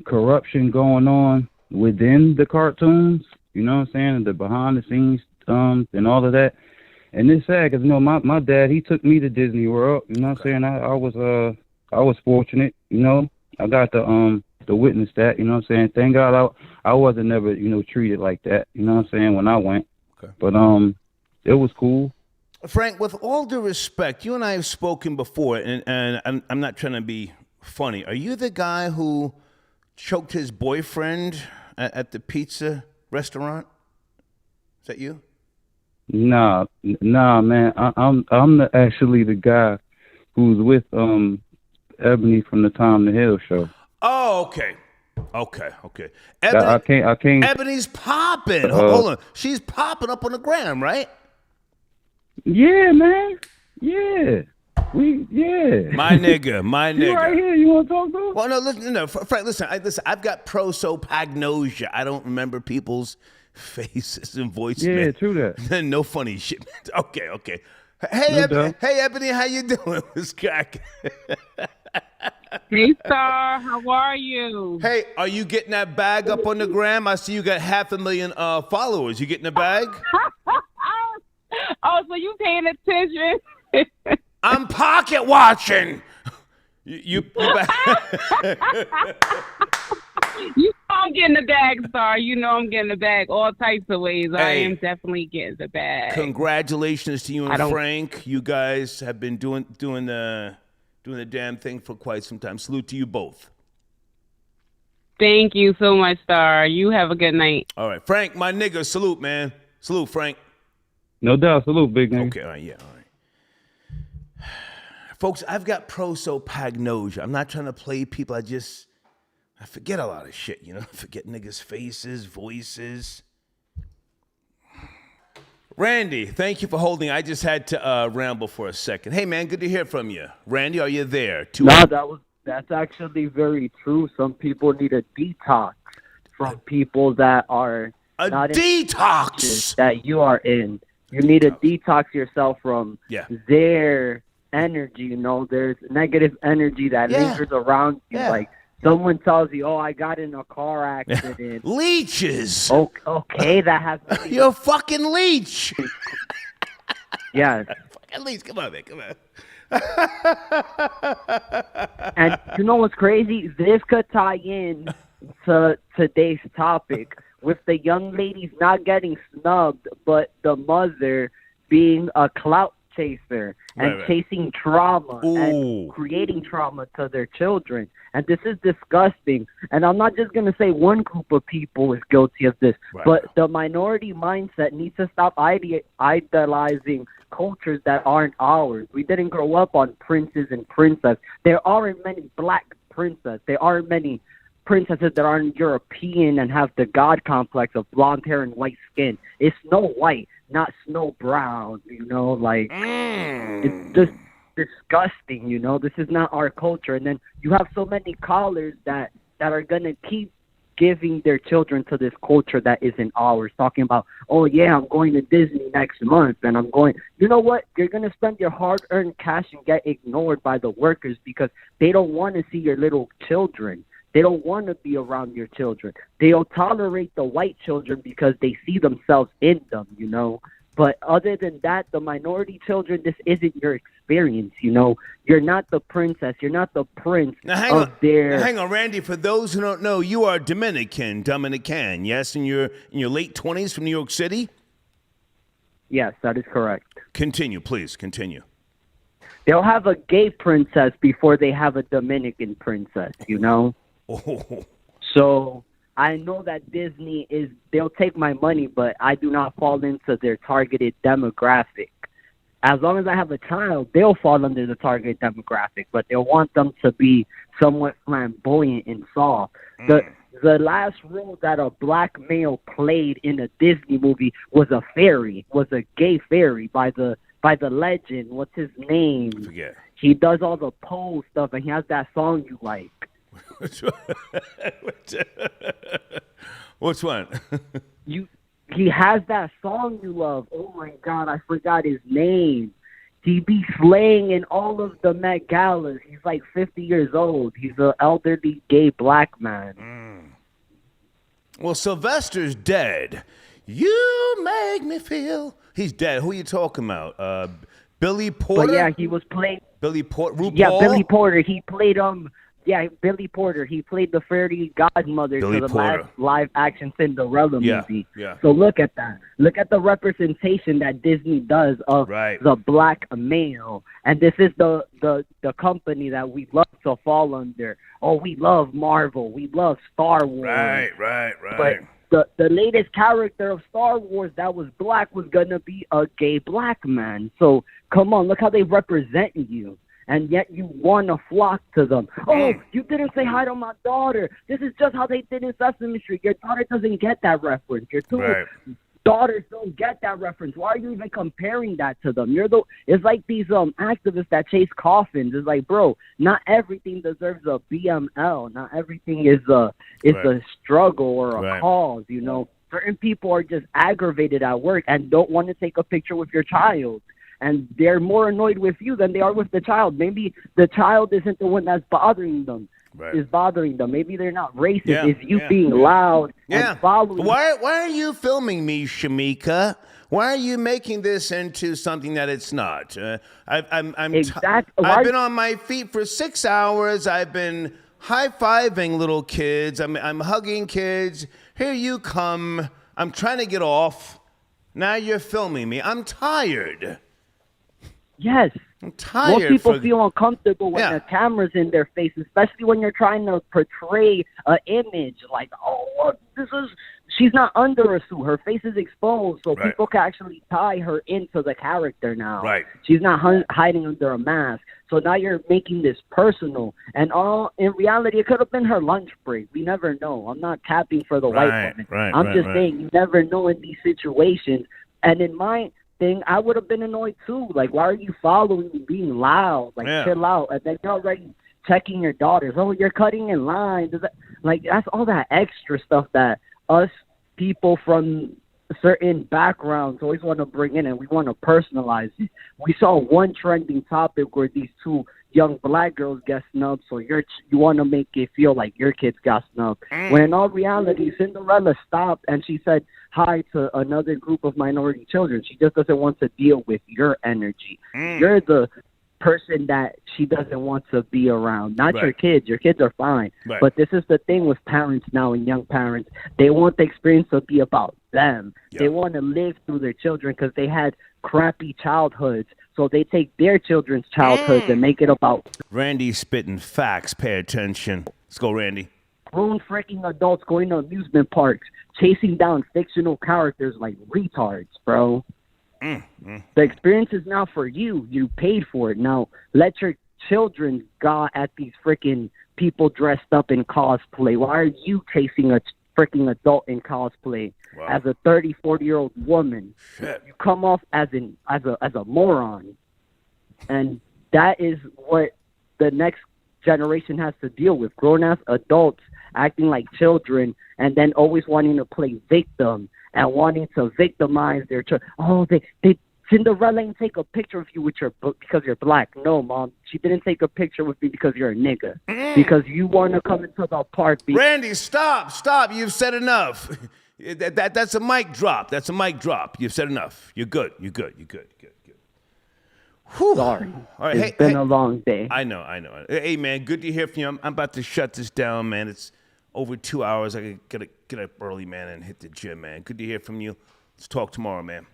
corruption going on within the cartoons, you know what I'm saying, and the behind the scenes and all of that. And it's sad because, you know, my dad, he took me to Disney World, you know what I'm saying? I was fortunate, you know. I got to witness that, you know what I'm saying? Thank God I wasn't never, you know, treated like that, you know what I'm saying, when I went. Okay. But it was cool. Frank, with all due respect, you and I have spoken before, and I'm not trying to be funny. Are you the guy who choked his boyfriend at the pizza restaurant? Is that you? Nah, man. I'm actually the guy who's with Ebony from the Tom the Hill show. Oh, okay. Ebony, I can't. Ebony's popping. Hold on, she's popping up on the gram, right? Yeah, man. Yeah. My nigga. You right here. You want to talk to him? Well, no, Frank, listen. I've got prosopagnosia. I don't remember people's faces and voices. Yeah, man. true that. No funny shit. Okay. Hey, Ebony, how you doing? This guy. Hey, Star, how are you? Hey, are you getting that bag up on the gram? I see you got 500,000 followers. You getting the bag? Oh, so you paying attention? I'm pocket watching. You You know I'm getting the bag, Star. You know I'm getting the bag all types of ways. I am definitely getting the bag. Congratulations to you and Frank. You guys have been doing the damn thing for quite some time. Salute to you both. Thank you so much, Star. You have a good night. All right, Frank, my nigga. Salute, man. Salute, Frank. No doubt. Salute, big nigga. Okay, all right, yeah, all right. Folks, I've got prosopagnosia. I'm not trying to play people. I forget a lot of shit, you know? I forget niggas' faces, voices. Randy, thank you for holding. I just had to ramble for a second. Hey, man, good to hear from you. Randy, are you there? That's actually very true. Some people need a detox from people that are not detox that you are in. You need to detox yourself from their energy. You know, there's negative energy that lingers around you. Like someone tells you, "Oh, I got in a car accident." Leeches. Okay, that has. You're a fucking leech. Yeah. Fucking leech. Come on, man. Come on. And you know what's crazy? This could tie in to today's topic with the young ladies not getting snubbed, but the mother being a clout chaser and chasing trauma and creating trauma to their children. And this is disgusting. And I'm not just going to say one group of people is guilty of this, but the minority mindset needs to stop idolizing cultures that aren't ours. We didn't grow up on princes and princesses. There aren't many black princesses. There aren't many princesses that aren't European and have the God complex of blonde hair and white skin. It's Snow White, not Snow Brown, you know, like it's just disgusting, you know. This is not our culture. And then you have so many callers that are gonna keep giving their children to this culture that isn't ours, talking about, oh yeah, I'm going to Disney next month and I'm going, you know what, you're going to spend your hard-earned cash and get ignored by the workers because they don't want to see your little children. They don't want to be around your children. They'll tolerate the white children because they see themselves in them, you know. But other than that, the minority children, this isn't your experience, you know. You're not the princess. You're not the prince of their... Hang on, Randy. For those who don't know, you are Dominican, yes? In your late 20s from New York City? Yes, that is correct. Continue, please. Continue. They'll have a gay princess before they have a Dominican princess, you know? Oh. So... I know that Disney they'll take my money, but I do not fall into their targeted demographic. As long as I have a child, they'll fall under the targeted demographic, but they'll want them to be somewhat flamboyant and soft. The last role that a black male played in a Disney movie was a fairy, was a gay fairy by the legend. What's his name? I forget. He does all the pole stuff, and he has that song you like. Which one? He has that song you love. Oh my God, I forgot his name. He be slaying in all of the Met Galas. He's like 50 years old. He's an elderly gay black man. Well, Sylvester's dead. You make me feel. He's dead. Who are you talking about? Billy Porter? But yeah, he was playing. Billy Porter. RuPaul? Yeah, Billy Porter. He played Billy Porter. He played the fairy godmother to the last live-action Cinderella movie. Yeah. So look at that. Look at the representation that Disney does of the black male. And this is the company that we love to fall under. Oh, we love Marvel. We love Star Wars. Right. But the latest character of Star Wars that was black was going to be a gay black man. So come on, look how they represent you. And yet you want to flock to them. Oh, you didn't say hi to my daughter. This is just how they did in Sesame Street. Your daughter doesn't get that reference. Your two daughters don't get that reference. Why are you even comparing that to them? It's like these activists that chase coffins. It's like, bro, not everything deserves a BML. Not everything is a struggle or a cause. You know, certain people are just aggravated at work and don't want to take a picture with your child. and they're more annoyed with you than they are with the child. Maybe the child isn't the one that's bothering them. Right. Is bothering them. Maybe they're not racist. Yeah, It's you being loud and following. Why are you filming me, Shamika? Why are you making this into something that it's not? I'm exactly. I've been on my feet for 6 hours. I've been high-fiving little kids. I'm hugging kids. Here you come. I'm trying to get off. Now you're filming me. I'm tired. Yes. I'm tired. Most people feel uncomfortable when the camera's in their face, especially when you're trying to portray an image like, oh, look, she's not under a suit. Her face is exposed, so people can actually tie her into the character now. Right. She's not hiding under a mask. So now you're making this personal. And in reality, it could have been her lunch break. We never know. I'm not capping for the white woman. I'm just saying you never know in these situations. And in my thing, I would have been annoyed too. Like, why are you following me, being loud? Like, chill out. And then you're already checking your daughters. Oh, you're cutting in line. That's all that extra stuff that us people from certain backgrounds always want to bring in, and we want to personalize it. We saw one trending topic where these two young black girls get snubbed, so you want to make it feel like your kids got snubbed. When in all reality, Cinderella stopped and she said hi to another group of minority children. She just doesn't want to deal with your energy. You're the person that she doesn't want to be around, not your kids. Your kids are fine. But this is the thing with parents now and young parents. They want the experience to be about them. They want to live through their children because they had crappy childhoods. So they take their children's childhoods and make it about Randy's spitting facts. Pay attention. Let's go, Randy. Grown freaking adults going to amusement parks, chasing down fictional characters like retards, bro. The experience is now for you. You paid for it. Now let your children go at these freaking people dressed up in cosplay. Why are you chasing a freaking adult in cosplay as a 30, 40-year-old woman? You come off as a moron. And that is what the next generation has to deal with. Grown-ass adults acting like children and then always wanting to play victim and wanting to victimize their children. Oh, they Cinderella didn't take a picture of you with because you're black. No, Mom. She didn't take a picture with me because you're a nigga. Because you want to come into the park. Randy, stop. You've said enough. That's a mic drop. That's a mic drop. You've said enough. You're good. Whew. Sorry. All right, it's been a long day. I know. Hey, man, good to hear from you. I'm about to shut this down, man. It's over 2 hours. I gotta get up early, man, and hit the gym, man. Good to hear from you. Let's talk tomorrow, man.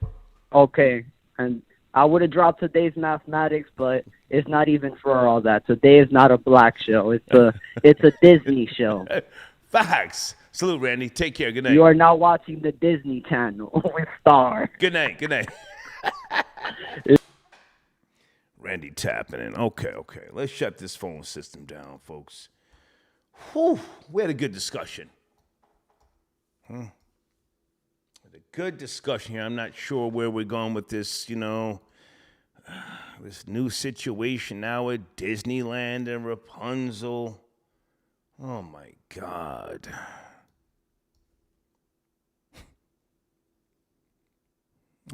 Okay. And I would have dropped today's mathematics, but it's not even for all that. Today is not a black show. It's a Disney show. Facts. Salute, Randy. Take care. Good night. You are now watching the Disney Channel with Star. Good night. Randy tapping in. Okay. Let's shut this phone system down, folks. Whew. We had a good discussion. Good discussion here. I'm not sure where we're going with this, this new situation now at Disneyland and Rapunzel. Oh, my God.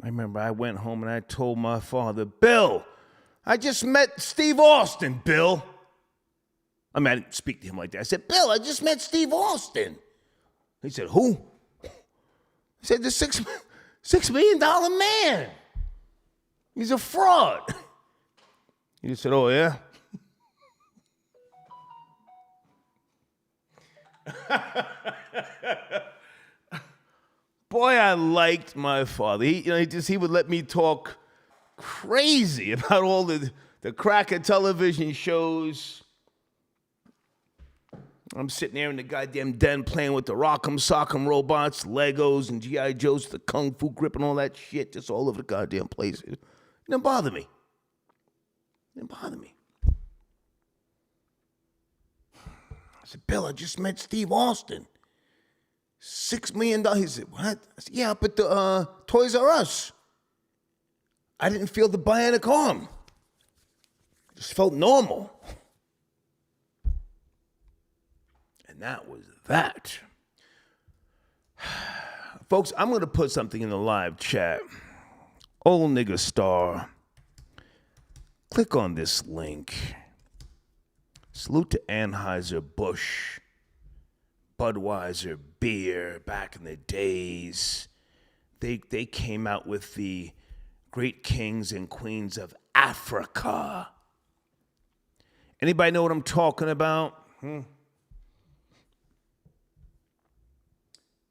I remember I went home and I told my father, Bill, I just met Steve Austin, Bill. I mean, I didn't speak to him like that. I said, Bill, I just met Steve Austin. He said, who? I said, the $6 million man. He's a fraud. He said, oh, yeah? Boy, I liked my father. He would let me talk crazy about all the cracker television shows. I'm sitting there in the goddamn den playing with the Rock'em Sock'em robots, Legos, and G.I. Joes, the Kung Fu grip and all that shit, just all over the goddamn place. It didn't bother me. I said, Bill, I just met Steve Austin. $6 million. He said, what? I said, yeah, but the Toys R Us. I didn't feel the bionic arm. It just felt normal. And that was that. Folks, I'm going to put something in the live chat. Old nigga Star click on this link. Salute to Anheuser-Busch, Budweiser beer back in the days. They came out with the great kings and queens of Africa. Anybody know what I'm talking about?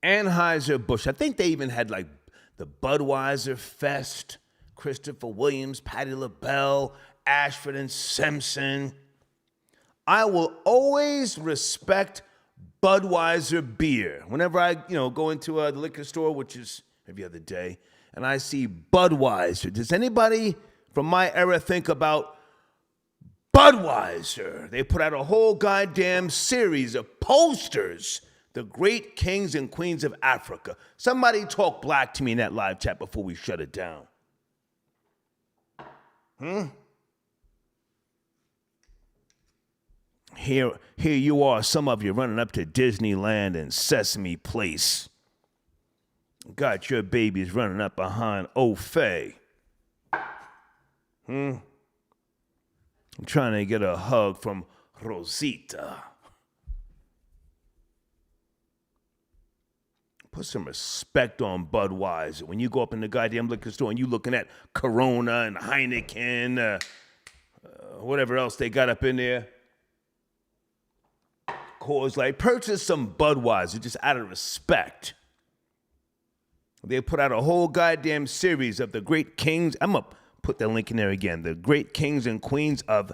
Anheuser-Busch. I think they even had like the Budweiser Fest, Christopher Williams, Patti LaBelle, Ashford and Simpson. I will always respect Budweiser beer. Whenever I, go into the liquor store, which is every other day, and I see Budweiser, does anybody from my era think about Budweiser? They put out a whole goddamn series of posters, the great kings and queens of Africa. Somebody talk black to me in that live chat before we shut it down. Here you are, some of you running up to Disneyland and Sesame Place. Got your babies running up behind O'Fay. I'm trying to get a hug from Rosita. Put some respect on Budweiser. When you go up in the goddamn liquor store and you looking at Corona and Heineken, whatever else they got up in there. Coors Light, purchase some Budweiser just out of respect. They put out a whole goddamn series of the great kings. I'm going to put that link in there again. The great kings and queens of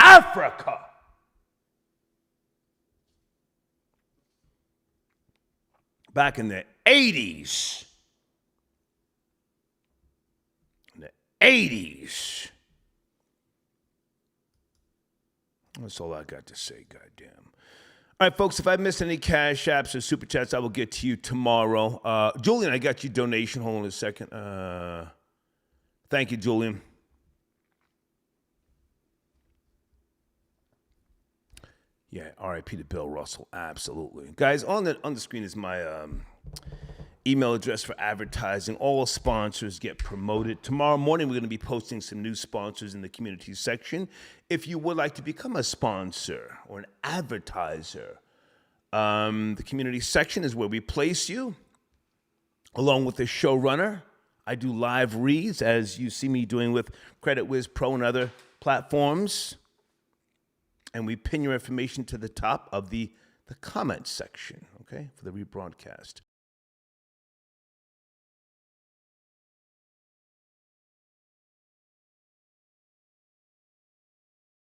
Africa. Back in the 80s. That's all I got to say, goddamn. All right, folks, if I missed any cash apps or super chats, I will get to you tomorrow. Julian, I got your donation. Hold on a second. Thank you, Julian. Yeah, R.I.P. to Bill Russell. Absolutely. Guys, on the screen is my email address for advertising. All sponsors get promoted. Tomorrow morning, we're going to be posting some new sponsors in the community section. If you would like to become a sponsor or an advertiser, the community section is where we place you, along with the showrunner. I do live reads, as you see me doing with Credit Wiz Pro and other platforms. And we pin your information to the top of the comment section, okay, for the rebroadcast.